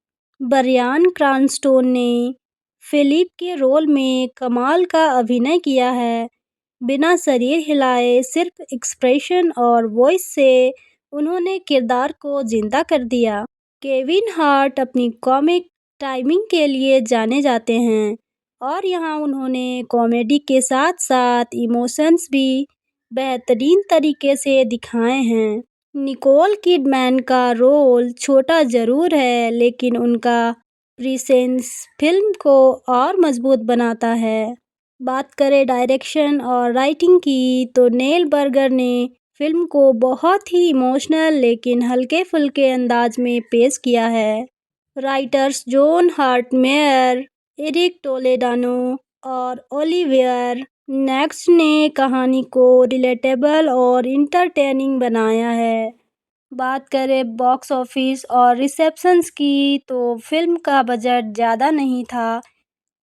ब्रायन क्रैनस्टन ने फिलिप के रोल में कमाल का अभिनय किया है। बिना शरीर हिलाए सिर्फ एक्सप्रेशन और वॉइस से उन्होंने किरदार को जिंदा कर दिया। केविन हार्ट अपनी कॉमिक टाइमिंग के लिए जाने जाते हैं और यहाँ उन्होंने कॉमेडी के साथ-साथ इमोशंस भी बेहतरीन तरीके से दिखाए हैं। निकोल किडमैन का रोल छोटा ज़रूर है, लेकिन उनका प्रेज़ेंस फ़िल्म को और मज़बूत बनाता है। बात करें डायरेक्शन और राइटिंग की, तो नेल बर्गर ने फ़िल्म को बहुत ही इमोशनल लेकिन हल्के-फुल्के अंदाज में पेश किया है। Writers John Hurt Mayer, Eric Toledano और ओलिवियर नेक्स्ट ने कहानी को रिलेटेबल और इंटरटेनिंग बनाया है। बात करें बॉक्स ऑफिस और रिसेप्शंस की, तो फिल्म का बजट ज़्यादा नहीं था,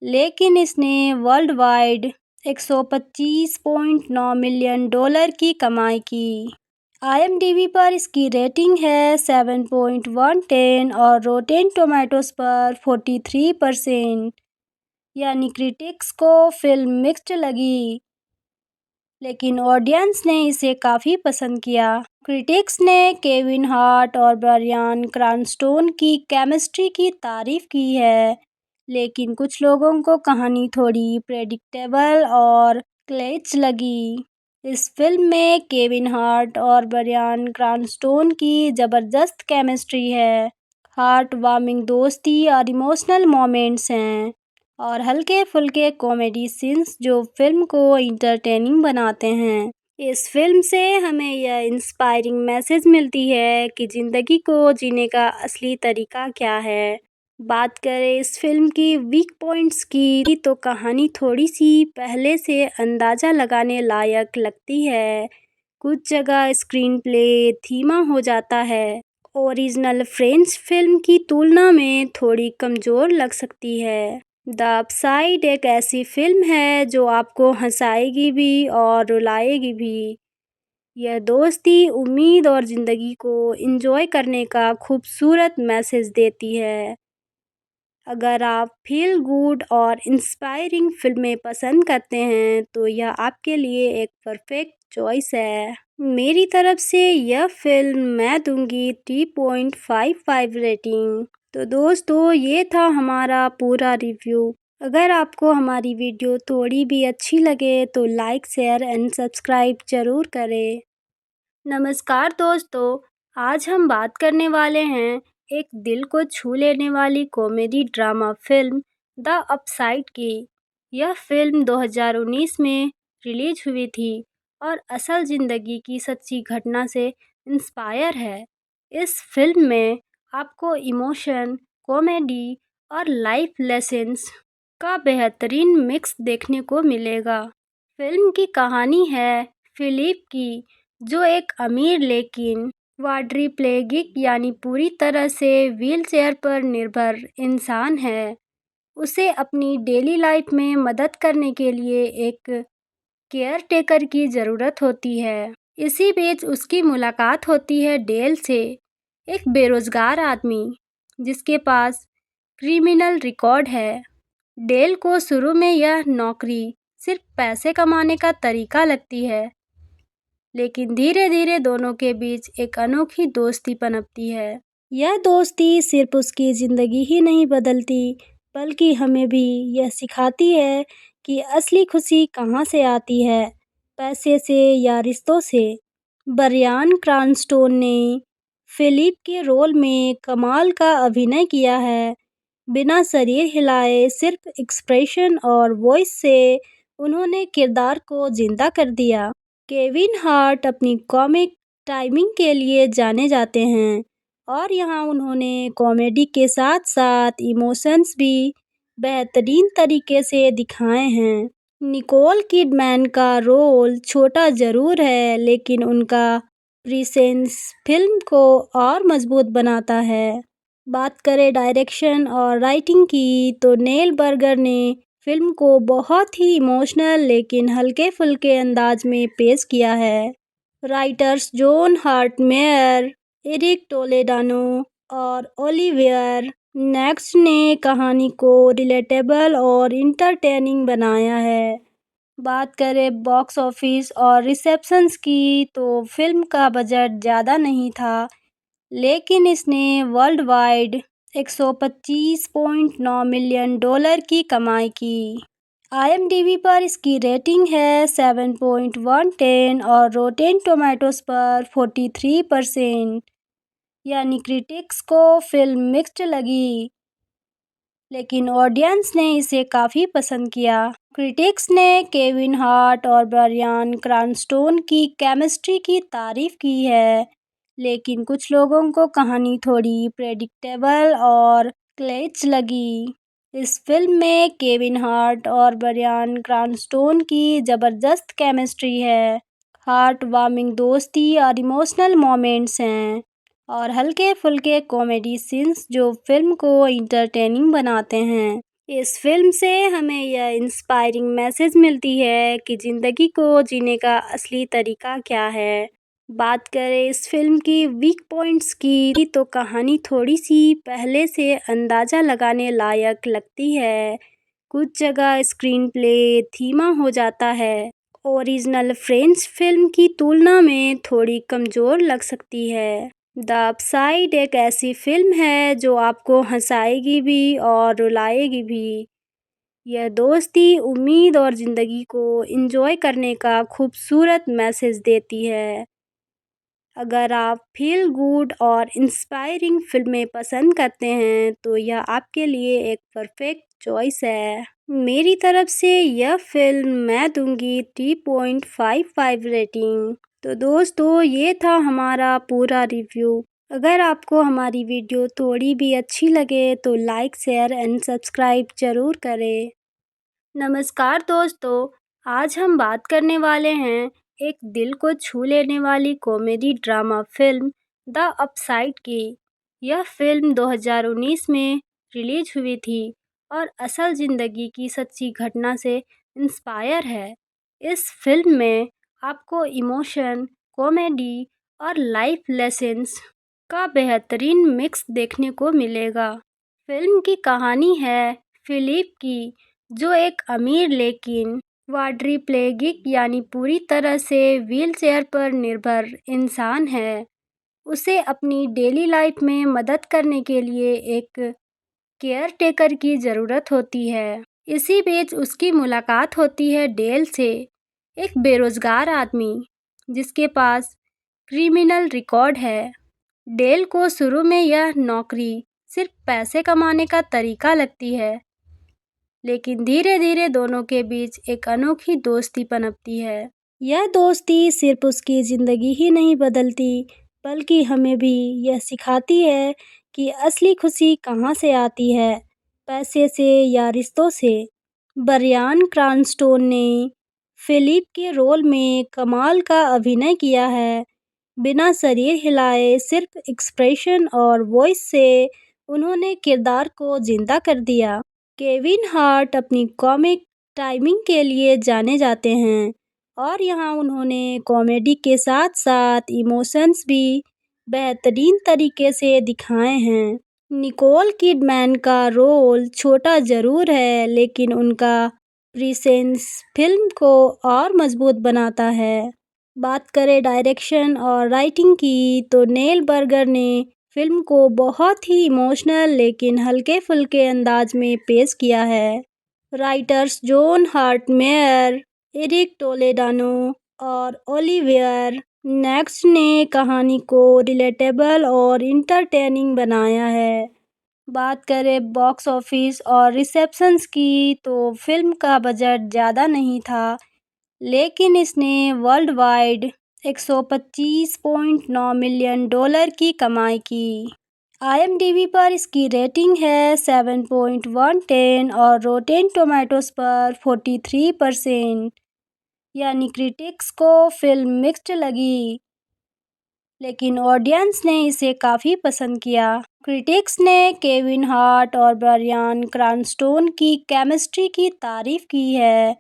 लेकिन इसने वर्ल्ड वाइड $125.9 मिलियन की कमाई की। IMDb पर इसकी रेटिंग है 7.110 और रोटेन टोमेटोज़ पर 43%। यानी क्रिटिक्स को फिल्म मिक्स्ड लगी, लेकिन ऑडियंस ने इसे काफ़ी पसंद किया। क्रिटिक्स ने केविन हार्ट और ब्रायन क्रैनस्टन की केमिस्ट्री की तारीफ की है, लेकिन कुछ लोगों को कहानी थोड़ी प्रेडिक्टेबल और क्लेच लगी। इस फिल्म में केविन हार्ट और ब्रायन क्रैनस्टन की ज़बरदस्त केमिस्ट्री है, हार्ट वार्मिंग दोस्ती और इमोशनल मोमेंट्स हैं, और हल्के-फुल्के कॉमेडी सीन्स जो फिल्म को इंटरटेनिंग बनाते हैं। इस फिल्म से हमें यह इंस्पायरिंग मैसेज मिलती है कि ज़िंदगी को जीने का असली तरीका क्या है। बात करें इस फिल्म की वीक पॉइंट्स की, तो कहानी थोड़ी-सी पहले से अंदाज़ा लगाने लायक लगती है। कुछ जगह स्क्रीन प्ले धीमा हो जाता है, ओरिजिनल फ्रेंच फिल्म की तुलना में थोड़ी कमज़ोर लग सकती है। द अपसाइड एक ऐसी फिल्म है जो आपको हंसाएगी भी और रुलाएगी भी। यह दोस्ती, उम्मीद और ज़िंदगी को एंजॉय करने का खूबसूरत मैसेज देती है। अगर आप फील गुड और इंस्पायरिंग फिल्में पसंद करते हैं, तो यह आपके लिए एक परफेक्ट चॉइस है। मेरी तरफ से यह फिल्म मैं दूंगी 3.55 रेटिंग। तो दोस्तों, ये था हमारा पूरा रिव्यू। अगर आपको हमारी वीडियो थोड़ी भी अच्छी लगे तो लाइक, शेयर एंड सब्सक्राइब ज़रूर करें। नमस्कार दोस्तों, आज हम बात करने वाले हैं एक दिल को छू लेने वाली comedy drama film the upside की। यह फिल्म 2019 में रिलीज हुई थी और असल ज़िंदगी की सच्ची घटना से इंस्पायर है। इस फिल्म में आपको इमोशन, कॉमेडी और लाइफ लेसन्स का बेहतरीन मिक्स देखने को मिलेगा। फिल्म की कहानी है फिलिप की, जो एक अमीर लेकिन क्वाड्रिप्लेगिक यानी पूरी तरह से व्हीलचेयर पर निर्भर इंसान है। उसे अपनी डेली लाइफ में मदद करने के लिए एक केयर टेकर की ज़रूरत होती है। इसी बीच उसकी मुलाकात होती है डेल से, एक बेरोजगार आदमी जिसके पास क्रिमिनल रिकॉर्ड है। डेल को शुरू में यह नौकरी सिर्फ पैसे कमाने का तरीका लगती है, लेकिन धीरे धीरे दोनों के बीच एक अनोखी दोस्ती पनपती है। यह दोस्ती सिर्फ उसकी ज़िंदगी ही नहीं बदलती, बल्कि हमें भी यह सिखाती है कि असली खुशी कहाँ से आती है, पैसे से या रिश्तों से। ब्रायन क्रैनस्टन ने फिलिप के रोल में कमाल का अभिनय किया है। बिना शरीर हिलाए सिर्फ एक्सप्रेशन और वॉइस से उन्होंने किरदार को जिंदा कर दिया। केविन हार्ट अपनी कॉमिक टाइमिंग के लिए जाने जाते हैं, और यहाँ उन्होंने कॉमेडी के साथ-साथ इमोशंस भी बेहतरीन तरीके से दिखाए हैं। निकोल किडमैन का रोल छोटा ज़रूर है, लेकिन उनका प्रेज़ेंस फ़िल्म को और मज़बूत बनाता है। बात करें डायरेक्शन और राइटिंग की, तो नेल बर्गर ने फ़िल्म को बहुत ही इमोशनल लेकिन हल्के-फुल्के अंदाज में पेश किया है। Writers John Hurt Mayer, Eric Toledano और ओलिवियर नेक्स्ट ने कहानी को रिलेटेबल और इंटरटेनिंग बनाया है। बात करें बॉक्स ऑफिस और रिसेप्शंस की, तो फिल्म का बजट ज़्यादा नहीं था, लेकिन इसने वर्ल्ड वाइड $125.9 मिलियन की कमाई की। IMDb पर इसकी रेटिंग है 7.110 और रोटेन टोमेटोज पर 43%। यानी क्रिटिक्स को फिल्म मिक्स्ड लगी, लेकिन ऑडियंस ने इसे काफ़ी पसंद किया। क्रिटिक्स ने केविन हार्ट और ब्रायन क्रैनस्टन की केमिस्ट्री की तारीफ की है, लेकिन कुछ लोगों को कहानी थोड़ी प्रेडिक्टेबल और क्लेच लगी। इस फिल्म में केविन हार्ट और ब्रायन क्रैनस्टन की ज़बरदस्त केमिस्ट्री है, हार्ट वार्मिंग दोस्ती और इमोशनल मोमेंट्स हैं, और हल्के फुल्के कॉमेडी सीन्स जो फिल्म को इंटरटेनिंग बनाते हैं। इस फिल्म से हमें यह इंस्पायरिंग मैसेज मिलती है कि ज़िंदगी को जीने का असली तरीका क्या है। बात करें इस फिल्म की वीक पॉइंट्स की, तो कहानी थोड़ी सी पहले से अंदाज़ा लगाने लायक लगती है। कुछ जगह स्क्रीन प्ले धीमा हो जाता है, ओरिजिनल फ्रेंच फिल्म की तुलना में थोड़ी कमज़ोर लग सकती है। द अपसाइड एक ऐसी फिल्म है जो आपको हंसाएगी भी और रुलाएगी भी। यह दोस्ती, उम्मीद और ज़िंदगी को एंजॉय करने का खूबसूरत मैसेज देती है। अगर आप फील गुड और इंस्पायरिंग फिल्में पसंद करते हैं तो यह आपके लिए एक परफेक्ट चॉइस है। मेरी तरफ से यह फिल्म मैं दूंगी 3.55 रेटिंग। तो दोस्तों, ये था हमारा पूरा रिव्यू। अगर आपको हमारी वीडियो थोड़ी भी अच्छी लगे तो लाइक, शेयर एंड सब्सक्राइब ज़रूर करें। नमस्कार दोस्तों, आज हम बात करने वाले हैं एक दिल को छू लेने वाली comedy drama film the upside की। यह फिल्म 2019 में रिलीज हुई थी और असल ज़िंदगी की सच्ची घटना से इंस्पायर है। इस फिल्म में आपको इमोशन, कॉमेडी और लाइफ लेसन्स का बेहतरीन मिक्स देखने को मिलेगा। फिल्म की कहानी है फिलिप की, जो एक अमीर लेकिन क्वाड्रिप्लेगिक यानी पूरी तरह से व्हीलचेयर पर निर्भर इंसान है। उसे अपनी डेली लाइफ में मदद करने के लिए एक केयर टेकर की ज़रूरत होती है। इसी बीच उसकी मुलाकात होती है डेल से, एक बेरोजगार आदमी जिसके पास क्रिमिनल रिकॉर्ड है। डेल को शुरू में यह नौकरी सिर्फ पैसे कमाने का तरीका लगती है, लेकिन धीरे धीरे दोनों के बीच एक अनोखी दोस्ती पनपती है। यह दोस्ती सिर्फ उसकी ज़िंदगी ही नहीं बदलती, बल्कि हमें भी यह सिखाती है कि असली खुशी कहाँ से आती है, पैसे से या रिश्तों से। ब्रायन क्रैनस्टन ने फिलिप के रोल में कमाल का अभिनय किया है। बिना शरीर हिलाए सिर्फ एक्सप्रेशन और वॉइस से उन्होंने किरदार को जिंदा कर दिया। केविन हार्ट अपनी कॉमिक टाइमिंग के लिए जाने जाते हैं और यहाँ उन्होंने कॉमेडी के साथ साथ इमोशंस भी बेहतरीन तरीके से दिखाए हैं। निकोल किडमैन का रोल छोटा ज़रूर है, लेकिन उनका प्रेजेंस फिल्म को और मजबूत बनाता है। बात करें डायरेक्शन और राइटिंग की, तो नेल बर्गर ने फिल्म को बहुत ही इमोशनल लेकिन हल्के फुल्के अंदाज में पेश किया है। राइटर्स जॉन हार्टमेयर, एरिक टोलेडानो और ओलिवियर नेक्स्ट ने कहानी को रिलेटेबल और इंटरटेनिंग बनाया है। बात करें बॉक्स ऑफिस और रिसेप्शंस की, तो फिल्म का बजट ज़्यादा नहीं था, लेकिन इसने वर्ल्ड वाइड $125.9 मिलियन की कमाई की। IMDb पर इसकी रेटिंग है 7.110 और रोटेन टोमेटोज पर 43%। यानी क्रिटिक्स को फिल्म मिक्स्ड लगी, लेकिन ऑडियंस ने इसे काफ़ी पसंद किया। क्रिटिक्स ने केविन हार्ट और ब्रायन क्रैनस्टन की केमिस्ट्री की तारीफ की है,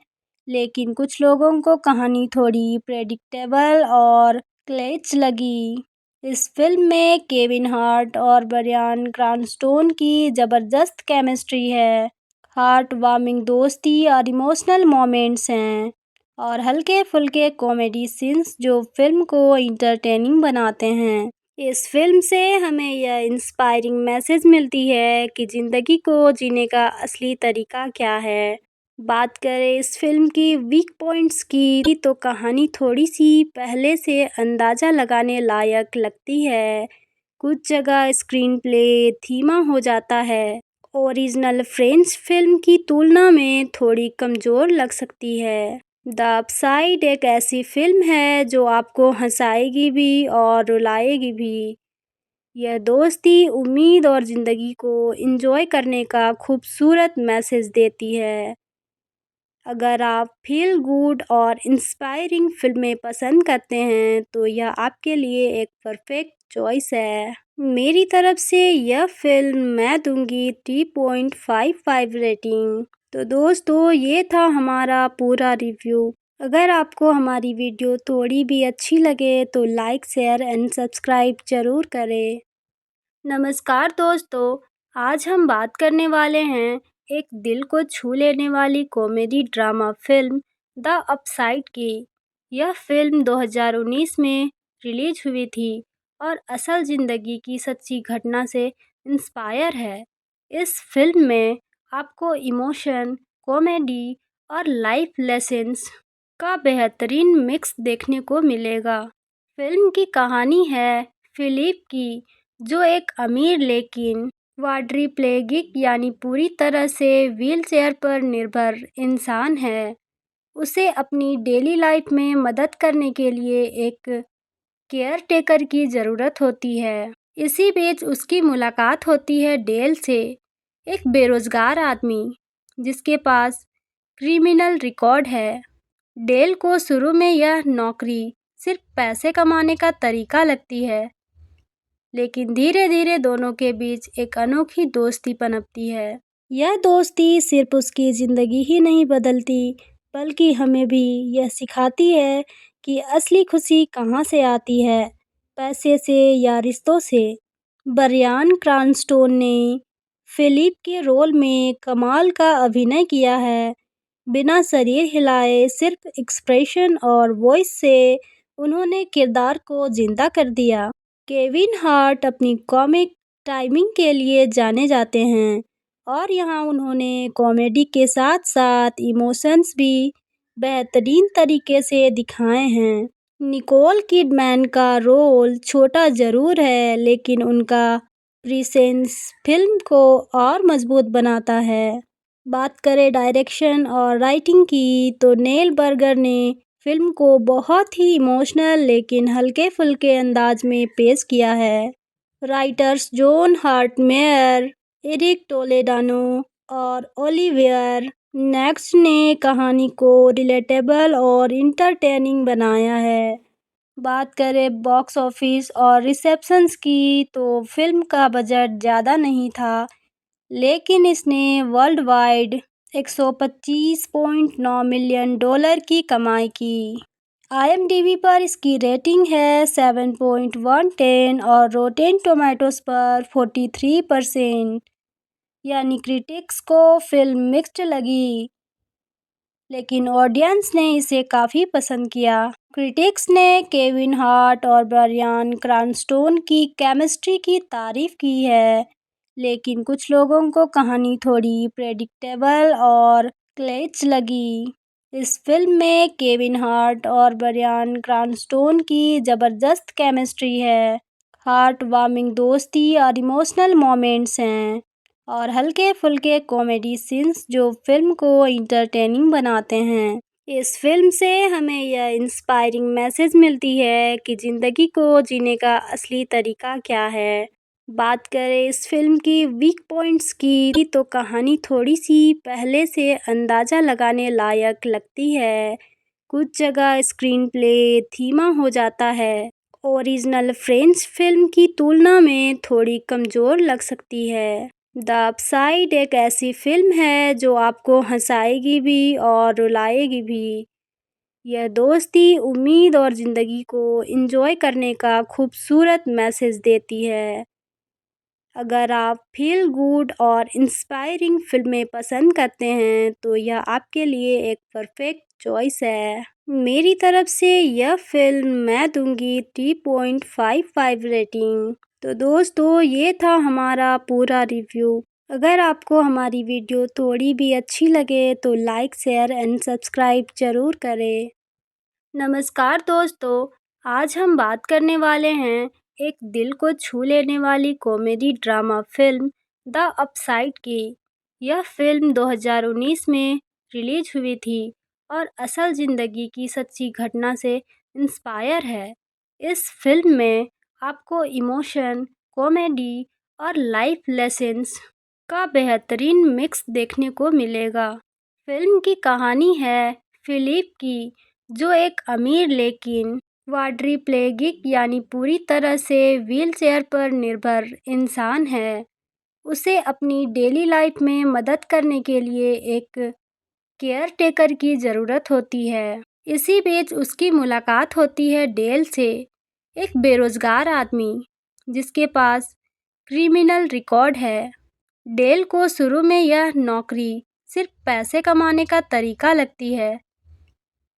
लेकिन कुछ लोगों को कहानी थोड़ी प्रेडिक्टेबल और क्लेच लगी। इस फिल्म में केविन हार्ट और ब्रायन क्रैनस्टन की ज़बरदस्त केमिस्ट्री है, हार्ट वार्मिंग दोस्ती और इमोशनल मोमेंट्स हैं, और हल्के फुल्के कॉमेडी सीन्स जो फिल्म को इंटरटेनिंग बनाते हैं। इस फ़िल्म से हमें यह इंस्पायरिंग मैसेज मिलती है कि ज़िंदगी को जीने का असली तरीका क्या है। बात करें इस फ़िल्म की वीक पॉइंट्स की तो कहानी थोड़ी-सी पहले से अंदाज़ा लगाने लायक लगती है। कुछ जगह स्क्रीन प्ले धीमा हो जाता है। ओरिजिनल फ्रेंच फ़िल्म की तुलना में थोड़ी कमज़ोर लग सकती है। द अपसाइड एक ऐसी फ़िल्म है जो आपको हँसाएगी भी और रुलाएगी भी। यह दोस्ती, उम्मीद और ज़िंदगी को एंजॉय करने का खूबसूरत मैसेज देती है। अगर आप फ़ील गुड और इंस्पायरिंग फ़िल्में पसंद करते हैं तो यह आपके लिए एक परफेक्ट चॉइस है। मेरी तरफ से यह फ़िल्म मैं दूँगी 3.55 रेटिंग। तो दोस्तों, ये था हमारा पूरा रिव्यू। अगर आपको हमारी वीडियो थोड़ी भी अच्छी लगे तो लाइक, शेयर एंड सब्सक्राइब ज़रूर करें। नमस्कार दोस्तों, आज हम बात करने वाले हैं एक दिल को छू लेने वाली comedy drama film the upside की। यह फिल्म 2019 में रिलीज हुई थी और असल ज़िंदगी की सच्ची घटना से इंस्पायर है। इस फिल्म में आपको इमोशन, कॉमेडी और लाइफ लेसन्स का बेहतरीन मिक्स देखने को मिलेगा। फिल्म की कहानी है फिलिप की, जो एक अमीर लेकिन क्वाड्रिप्लेगिक यानी पूरी तरह से व्हीलचेयर पर निर्भर इंसान है। उसे अपनी डेली लाइफ में मदद करने के लिए एक केयर टेकर की ज़रूरत होती है। इसी बीच उसकी मुलाकात होती है डेल से, एक बेरोजगार आदमी जिसके पास क्रिमिनल रिकॉर्ड है। डेल को शुरू में यह नौकरी सिर्फ पैसे कमाने का तरीका लगती है, लेकिन धीरे धीरे दोनों के बीच एक अनोखी दोस्ती पनपती है। यह दोस्ती सिर्फ उसकी ज़िंदगी ही नहीं बदलती, बल्कि हमें भी यह सिखाती है कि असली खुशी कहाँ से आती है, पैसे से या रिश्तों से। ब्रायन क्रैनस्टन ने फिलिप के रोल में कमाल का अभिनय किया है। बिना शरीर हिलाए सिर्फ एक्सप्रेशन और वॉइस से उन्होंने किरदार को जिंदा कर दिया। केविन हार्ट अपनी कॉमिक टाइमिंग के लिए जाने जाते हैं और यहाँ उन्होंने कॉमेडी के साथ साथ इमोशंस भी बेहतरीन तरीके से दिखाए हैं। निकोल किडमैन का रोल छोटा ज़रूर है, लेकिन उनका प्रेजेंस फिल्म को और मजबूत बनाता है। बात करें डायरेक्शन और राइटिंग की तो नेल बर्गर ने फिल्म को बहुत ही इमोशनल लेकिन हल्के फुल्के अंदाज में पेश किया है। राइटर्स जॉन हार्टमेयर, एरिक टोलेडानो और ओलिवियर नेक्स्ट ने कहानी को रिलेटेबल और इंटरटेनिंग बनाया है। बात करें बॉक्स ऑफिस और रिसेप्शंस की तो फिल्म का बजट ज़्यादा नहीं था, लेकिन इसने वर्ल्ड वाइड $125.9 मिलियन की कमाई की। IMDb पर इसकी रेटिंग है 7.110 और रोटेन टोमेटोज पर 43%। यानी क्रिटिक्स को फिल्म मिक्स्ड लगी, लेकिन ऑडियंस ने इसे काफ़ी पसंद किया। क्रिटिक्स ने केविन हार्ट और ब्रायन क्रैनस्टन की केमिस्ट्री की तारीफ की है, लेकिन कुछ लोगों को कहानी थोड़ी प्रेडिक्टेबल और क्लेच लगी। इस फिल्म में केविन हार्ट और ब्रायन क्रैनस्टन की ज़बरदस्त केमिस्ट्री है, हार्ट वार्मिंग दोस्ती और इमोशनल मोमेंट्स हैं और हल्के फुल्के कॉमेडी सीन्स जो फिल्म को इंटरटेनिंग बनाते हैं। इस फिल्म से हमें यह इंस्पायरिंग मैसेज मिलती है कि ज़िंदगी को जीने का असली तरीका क्या है। बात करें इस फिल्म की वीक पॉइंट्स की तो कहानी थोड़ी-सी पहले से अंदाज़ा लगाने लायक लगती है। कुछ जगह स्क्रीन प्ले धीमा हो जाता है। ओरिजिनल फ्रेंच फिल्म की तुलना में थोड़ी कमज़ोर लग सकती है। द अपसाइड एक ऐसी फिल्म है जो आपको हँसाएगी भी और रुलाएगी भी। यह दोस्ती, उम्मीद और ज़िंदगी को एंजॉय करने का खूबसूरत मैसेज देती है। अगर आप फील गुड और इंस्पायरिंग फिल्में पसंद करते हैं तो यह आपके लिए एक परफेक्ट चॉइस है। मेरी तरफ से यह फ़िल्म मैं दूँगी 3.55 रेटिंग। तो दोस्तों, ये था हमारा पूरा रिव्यू। अगर आपको हमारी वीडियो थोड़ी भी अच्छी लगे तो लाइक, शेयर एंड सब्सक्राइब ज़रूर करें। नमस्कार दोस्तों, आज हम बात करने वाले हैं एक दिल को छू लेने वाली comedy drama film the upside की। यह फिल्म 2019 में रिलीज हुई थी और असल ज़िंदगी की सच्ची घटना से इंस्पायर है। इस फिल्म में आपको इमोशन, कॉमेडी और लाइफ लेसन्स का बेहतरीन मिक्स देखने को मिलेगा। फिल्म की कहानी है फिलिप की, जो एक अमीर लेकिन क्वाड्रिप्लेगिक यानी पूरी तरह से व्हीलचेयर पर निर्भर इंसान है। उसे अपनी डेली लाइफ में मदद करने के लिए एक केयर टेकर की ज़रूरत होती है। इसी बीच उसकी मुलाकात होती है डेल से, एक बेरोजगार आदमी जिसके पास क्रिमिनल रिकॉर्ड है। डेल को शुरू में यह नौकरी सिर्फ पैसे कमाने का तरीका लगती है,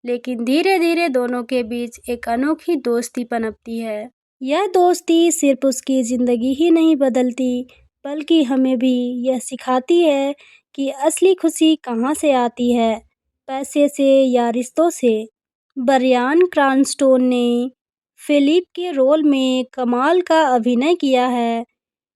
लेकिन धीरे धीरे दोनों के बीच एक अनोखी दोस्ती पनपती है। यह दोस्ती सिर्फ उसकी ज़िंदगी ही नहीं बदलती, बल्कि हमें भी यह सिखाती है कि असली खुशी कहाँ से आती है, पैसे से या रिश्तों से। ब्रायन क्रैनस्टन ने फिलिप के रोल में कमाल का अभिनय किया है।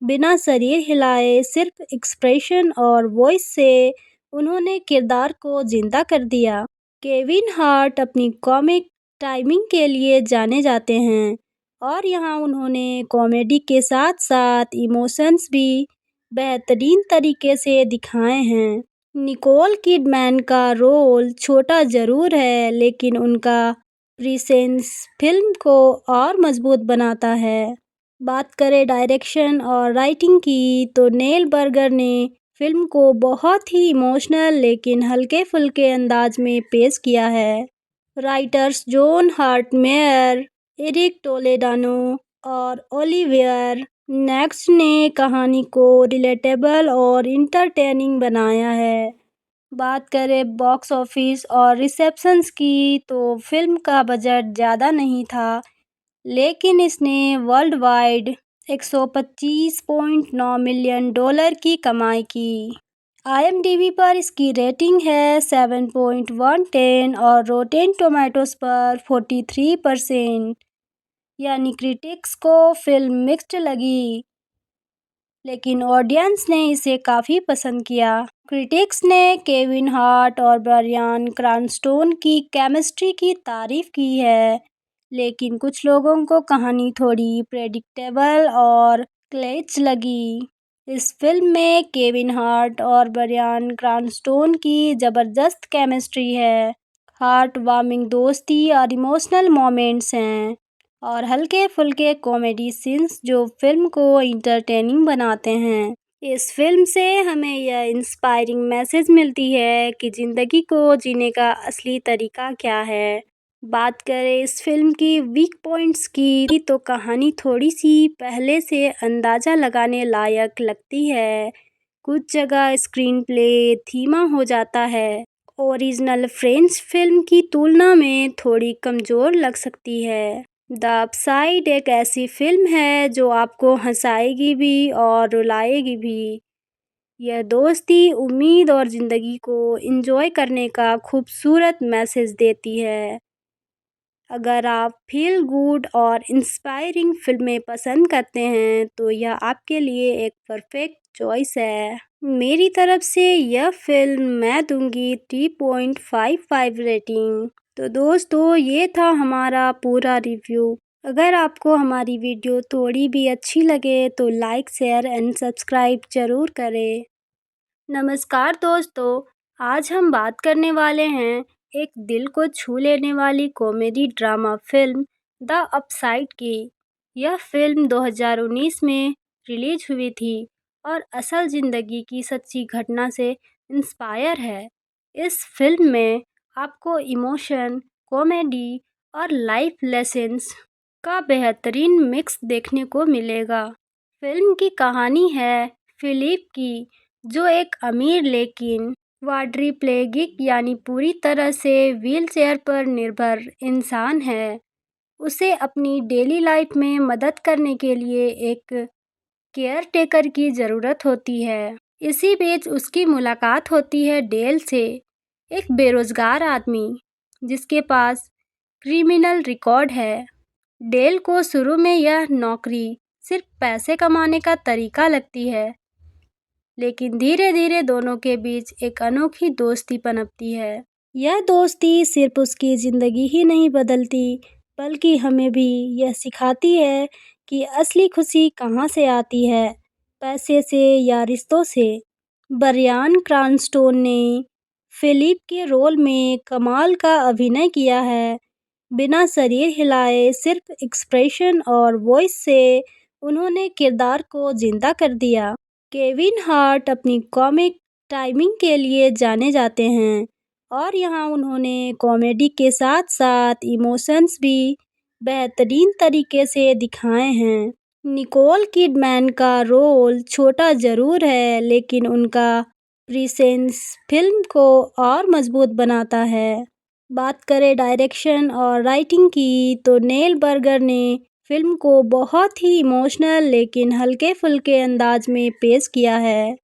बिना शरीर हिलाए सिर्फ एक्सप्रेशन और वॉइस से उन्होंने किरदार को जिंदा कर दिया। केविन हार्ट अपनी कॉमिक टाइमिंग के लिए जाने जाते हैं और यहाँ उन्होंने कॉमेडी के साथ साथ इमोशंस भी बेहतरीन तरीके से दिखाए हैं। निकोल किडमैन का रोल छोटा ज़रूर है, लेकिन उनका प्रेजेंस फिल्म को और मजबूत बनाता है। बात करें डायरेक्शन और राइटिंग की, तो नेल बर्गर ने फिल्म को बहुत ही इमोशनल लेकिन हल्के फुल्के अंदाज में पेश किया है। राइटर्स जॉन हार्टमेयर, एरिक टोलेडानो और ओलिवियर नेक्स्ट ने कहानी को रिलेटेबल और इंटरटेनिंग बनाया है। बात करें बॉक्स ऑफिस और रिसेप्शंस की, तो फिल्म का बजट ज़्यादा नहीं था, लेकिन इसने वर्ल्ड वाइड $125.9 मिलियन की कमाई की। IMDb पर इसकी रेटिंग है 7.110 और रोटेन टोमेटोज पर 43%। यानी क्रिटिक्स को फिल्म मिक्स्ड लगी, लेकिन ऑडियंस ने इसे काफ़ी पसंद किया। क्रिटिक्स ने केविन हार्ट और ब्रायन क्रैनस्टन की केमिस्ट्री की तारीफ की है, लेकिन कुछ लोगों को कहानी थोड़ी प्रेडिक्टेबल और क्लेच लगी। इस फिल्म में केविन हार्ट और ब्रायन क्रैनस्टन की ज़बरदस्त केमिस्ट्री है, हार्ट वार्मिंग दोस्ती और इमोशनल मोमेंट्स हैं, और हल्के फुल्के कॉमेडी सीन्स जो फिल्म को इंटरटेनिंग बनाते हैं। इस फिल्म से हमें यह इंस्पायरिंग मैसेज मिलती है कि ज़िंदगी को जीने का असली तरीका क्या है। बात करें इस फिल्म की वीक पॉइंट्स की, तो कहानी थोड़ी सी पहले से अंदाज़ा लगाने लायक लगती है। कुछ जगह स्क्रीन प्ले धीमा हो जाता है, ओरिजिनल फ्रेंच फिल्म की तुलना में थोड़ी कमज़ोर लग सकती है। द अपसाइड एक ऐसी फिल्म है जो आपको हंसाएगी भी और रुलाएगी भी। यह दोस्ती, उम्मीद और ज़िंदगी को एंजॉय करने का खूबसूरत मैसेज देती है। अगर आप फील गुड और इंस्पायरिंग फिल्में पसंद करते हैं, तो यह आपके लिए एक परफेक्ट चॉइस है। मेरी तरफ से यह फिल्म मैं दूंगी 3.55 रेटिंग। तो दोस्तों, ये था हमारा पूरा रिव्यू। अगर आपको हमारी वीडियो थोड़ी भी अच्छी लगे तो लाइक, शेयर एंड सब्सक्राइब ज़रूर करें। नमस्कार दोस्तों, आज हम बात करने वाले हैं एक दिल को छू लेने वाली comedy drama film the upside की। यह फिल्म 2019 में रिलीज हुई थी और असल ज़िंदगी की सच्ची घटना से इंस्पायर है। इस फिल्म में आपको इमोशन, कॉमेडी और लाइफ लेसन्स का बेहतरीन मिक्स देखने को मिलेगा। फिल्म की कहानी है फिलिप की, जो एक अमीर लेकिन क्वाड्रिप्लेगिक यानी पूरी तरह से व्हीलचेयर पर निर्भर इंसान है। उसे अपनी डेली लाइफ में मदद करने के लिए एक केयर टेकर की ज़रूरत होती है। इसी बीच उसकी मुलाकात होती है डेल से, एक बेरोजगार आदमी जिसके पास क्रिमिनल रिकॉर्ड है। डेल को शुरू में यह नौकरी सिर्फ पैसे कमाने का तरीका लगती है, लेकिन धीरे धीरे दोनों के बीच एक अनोखी दोस्ती पनपती है। यह दोस्ती सिर्फ उसकी ज़िंदगी ही नहीं बदलती, बल्कि हमें भी यह सिखाती है कि असली खुशी कहाँ से आती है, पैसे से या रिश्तों से। ब्रायन क्रैनस्टन ने फिलिप के रोल में कमाल का अभिनय किया है। बिना शरीर हिलाए सिर्फ एक्सप्रेशन और वॉइस से उन्होंने किरदार को जिंदा कर दिया। केविन हार्ट अपनी कॉमिक टाइमिंग के लिए जाने जाते हैं और यहाँ उन्होंने कॉमेडी के साथ साथ इमोशंस भी बेहतरीन तरीके से दिखाए हैं। निकोल किडमैन का रोल छोटा ज़रूर है, लेकिन उनका प्रेजेंस फिल्म को और मजबूत बनाता है। बात करें डायरेक्शन और राइटिंग की, तो नेल बर्गर ने फिल्म को बहुत ही इमोशनल लेकिन हल्के फुल्के अंदाज में पेश किया है।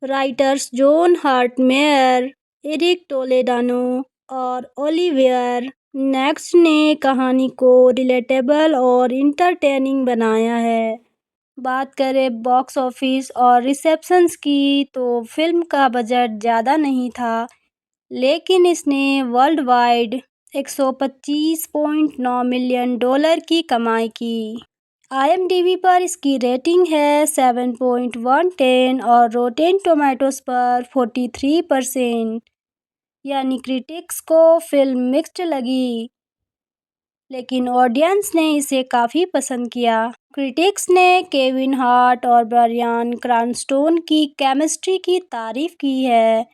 Writers John Hart Mayer, Eric Toledano और ओलिवियर नेक्स्ट ने कहानी को रिलेटेबल और इंटरटेनिंग बनाया है। बात करें बॉक्स ऑफिस और रिसेप्शंस की, तो फिल्म का बजट ज़्यादा नहीं था, लेकिन इसने वर्ल्ड वाइड $125.9 मिलियन की कमाई की। IMDb पर इसकी रेटिंग है 7.110 और रोटेन टोमेटोज पर 43%। यानी क्रिटिक्स को फिल्म मिक्स्ड लगी, लेकिन ऑडियंस ने इसे काफ़ी पसंद किया। क्रिटिक्स ने केविन हार्ट और ब्रायन क्रैनस्टन की केमिस्ट्री की तारीफ की है,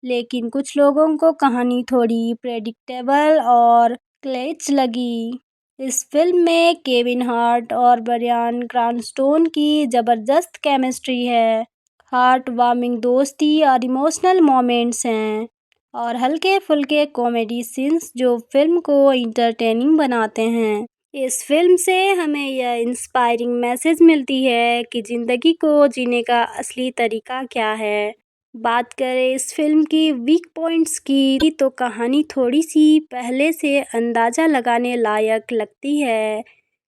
लेकिन कुछ लोगों को कहानी थोड़ी प्रेडिक्टेबल और क्लेच लगी। इस फिल्म में केविन हार्ट और ब्रायन क्रैनस्टन की ज़बरदस्त केमिस्ट्री है, हार्ट वार्मिंग दोस्ती और इमोशनल मोमेंट्स हैं, और हल्के फुल्के कॉमेडी सीन्स जो फिल्म को इंटरटेनिंग बनाते हैं। इस फिल्म से हमें यह इंस्पायरिंग मैसेज मिलती है कि ज़िंदगी को जीने का असली तरीका क्या है। बात करें इस फिल्म की वीक पॉइंट्स की, तो कहानी थोड़ी सी पहले से अंदाज़ा लगाने लायक लगती है।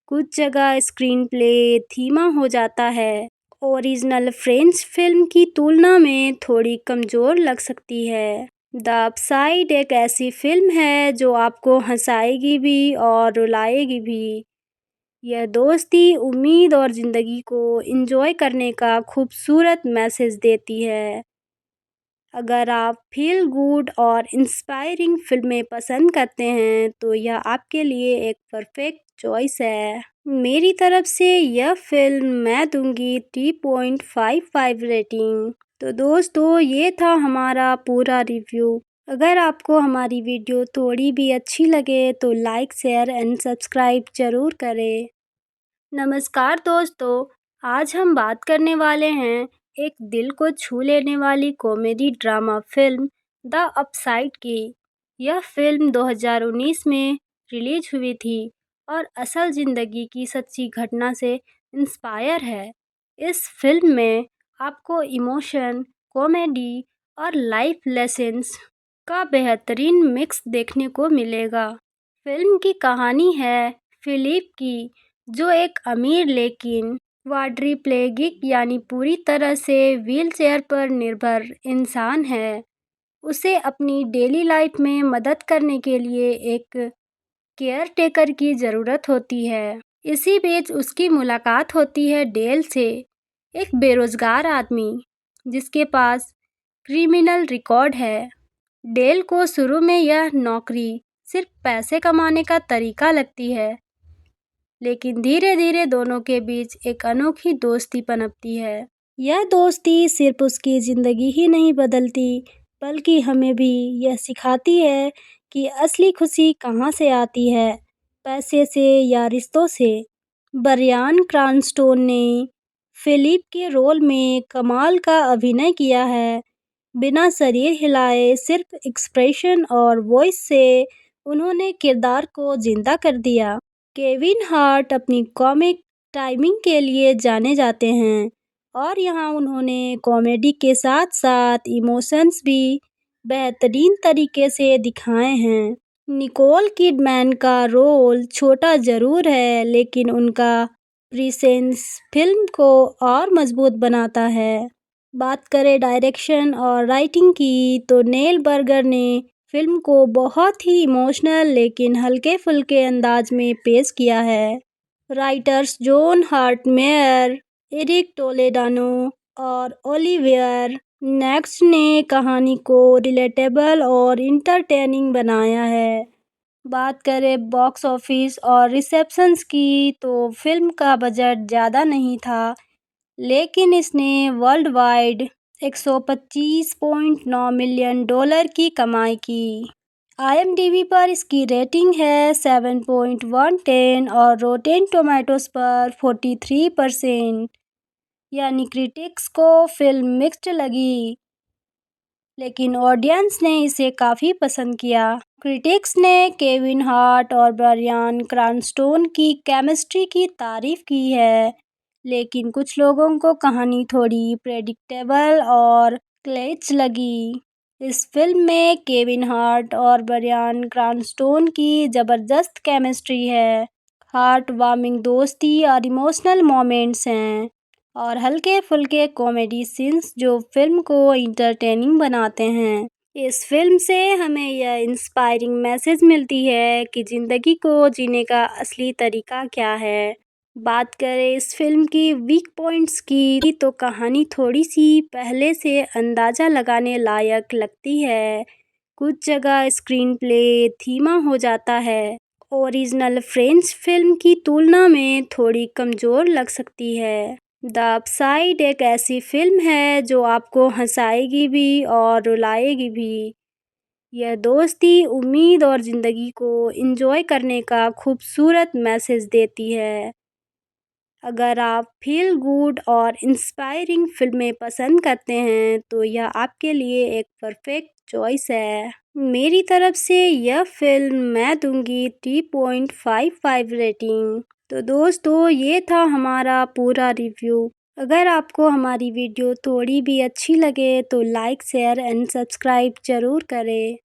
कुछ जगह स्क्रीन प्ले धीमा हो जाता है, ओरिजिनल फ्रेंच फिल्म की तुलना में थोड़ी कमज़ोर लग सकती है। द अपसाइड एक ऐसी फिल्म है जो आपको हंसाएगी भी और रुलाएगी भी। यह दोस्ती, उम्मीद और ज़िंदगी को एंजॉय करने का खूबसूरत मैसेज देती है। अगर आप फील गुड और इंस्पायरिंग फिल्में पसंद करते हैं, तो यह आपके लिए एक परफेक्ट चॉइस है। मेरी तरफ से यह फिल्म मैं दूंगी 3.55 रेटिंग। तो दोस्तों, ये था हमारा पूरा रिव्यू। अगर आपको हमारी वीडियो थोड़ी भी अच्छी लगे तो लाइक, शेयर एंड सब्सक्राइब ज़रूर करें। नमस्कार दोस्तों, आज हम बात करने वाले हैं एक दिल को छू लेने वाली comedy drama film the upside की। यह फिल्म 2019 में रिलीज हुई थी और असल ज़िंदगी की सच्ची घटना से इंस्पायर है। इस फिल्म में आपको इमोशन, कॉमेडी और लाइफ लेसन्स का बेहतरीन मिक्स देखने को मिलेगा। फिल्म की कहानी है फिलिप की, जो एक अमीर लेकिन क्वाड्रिप्लेगिक यानी पूरी तरह से व्हीलचेयर पर निर्भर इंसान है। उसे अपनी डेली लाइफ में मदद करने के लिए एक केयर टेकर की ज़रूरत होती है। इसी बीच उसकी मुलाकात होती है डेल से, एक बेरोजगार आदमी जिसके पास क्रिमिनल रिकॉर्ड है। डेल को शुरू में यह नौकरी सिर्फ पैसे कमाने का तरीका लगती है, लेकिन धीरे धीरे दोनों के बीच एक अनोखी दोस्ती पनपती है। यह दोस्ती सिर्फ उसकी ज़िंदगी ही नहीं बदलती, बल्कि हमें भी यह सिखाती है कि असली खुशी कहाँ से आती है, पैसे से या रिश्तों से। ब्रायन क्रैनस्टन ने फिलिप के रोल में कमाल का अभिनय किया है। बिना शरीर हिलाए सिर्फ एक्सप्रेशन और वॉइस से उन्होंने किरदार को जिंदा कर दिया। केविन हार्ट अपनी कॉमिक टाइमिंग के लिए जाने जाते हैं और यहाँ उन्होंने कॉमेडी के साथ साथ इमोशंस भी बेहतरीन तरीके से दिखाए हैं। निकोल किडमैन का रोल छोटा ज़रूर है, लेकिन उनका प्रेजेंस फिल्म को और मजबूत बनाता है। बात करें डायरेक्शन और राइटिंग की, तो नेल बर्गर ने फिल्म को बहुत ही इमोशनल लेकिन हल्के-फुल्के अंदाज में पेश किया है। राइटर्स जॉन हार्टमेयर, एरिक टोलेडानो और ओलिवियर नेक्स्ट ने कहानी को रिलेटेबल और इंटरटेनिंग बनाया है। बात करें बॉक्स ऑफिस और रिसेप्शंस की, तो फिल्म का बजट ज़्यादा नहीं था, लेकिन इसने वर्ल्ड वाइड $125.9 मिलियन की कमाई की। IMDb पर इसकी रेटिंग है 7.110 और रोटेन टोमेटोज पर 43%। यानी क्रिटिक्स को फिल्म मिक्स्ड लगी, लेकिन ऑडियंस ने इसे काफ़ी पसंद किया। क्रिटिक्स ने केविन हार्ट और ब्रायन क्रैनस्टन की केमिस्ट्री की तारीफ की है, लेकिन कुछ लोगों को कहानी थोड़ी प्रेडिक्टेबल और क्लेच लगी। इस फिल्म में केविन हार्ट और ब्रायन क्रैनस्टन की ज़बरदस्त केमिस्ट्री है, हार्ट वार्मिंग दोस्ती और इमोशनल मोमेंट्स हैं और हल्के-फुल्के कॉमेडी सीन्स जो फिल्म को इंटरटेनिंग बनाते हैं। इस फिल्म से हमें यह इंस्पायरिंग मैसेज मिलती है कि ज़िंदगी को जीने का असली तरीका क्या है। बात करें इस फिल्म की वीक पॉइंट्स की, तो कहानी थोड़ी सी पहले से अंदाज़ा लगाने लायक लगती है। कुछ जगह स्क्रीन प्ले धीमा हो जाता है, ओरिजिनल फ्रेंच फिल्म की तुलना में थोड़ी कमज़ोर लग सकती है। द अपसाइड एक ऐसी फिल्म है जो आपको हंसाएगी भी और रुलाएगी भी। यह दोस्ती, उम्मीद और ज़िंदगी को एंजॉय करने का खूबसूरत मैसेज देती है। अगर आप फील गुड और इंस्पायरिंग फिल्में पसंद करते हैं, तो यह आपके लिए एक परफेक्ट चॉइस है। मेरी तरफ से यह फिल्म मैं दूंगी 3.55 रेटिंग। तो दोस्तों, ये था हमारा पूरा रिव्यू। अगर आपको हमारी वीडियो थोड़ी भी अच्छी लगे तो लाइक, शेयर एंड सब्सक्राइब ज़रूर करें।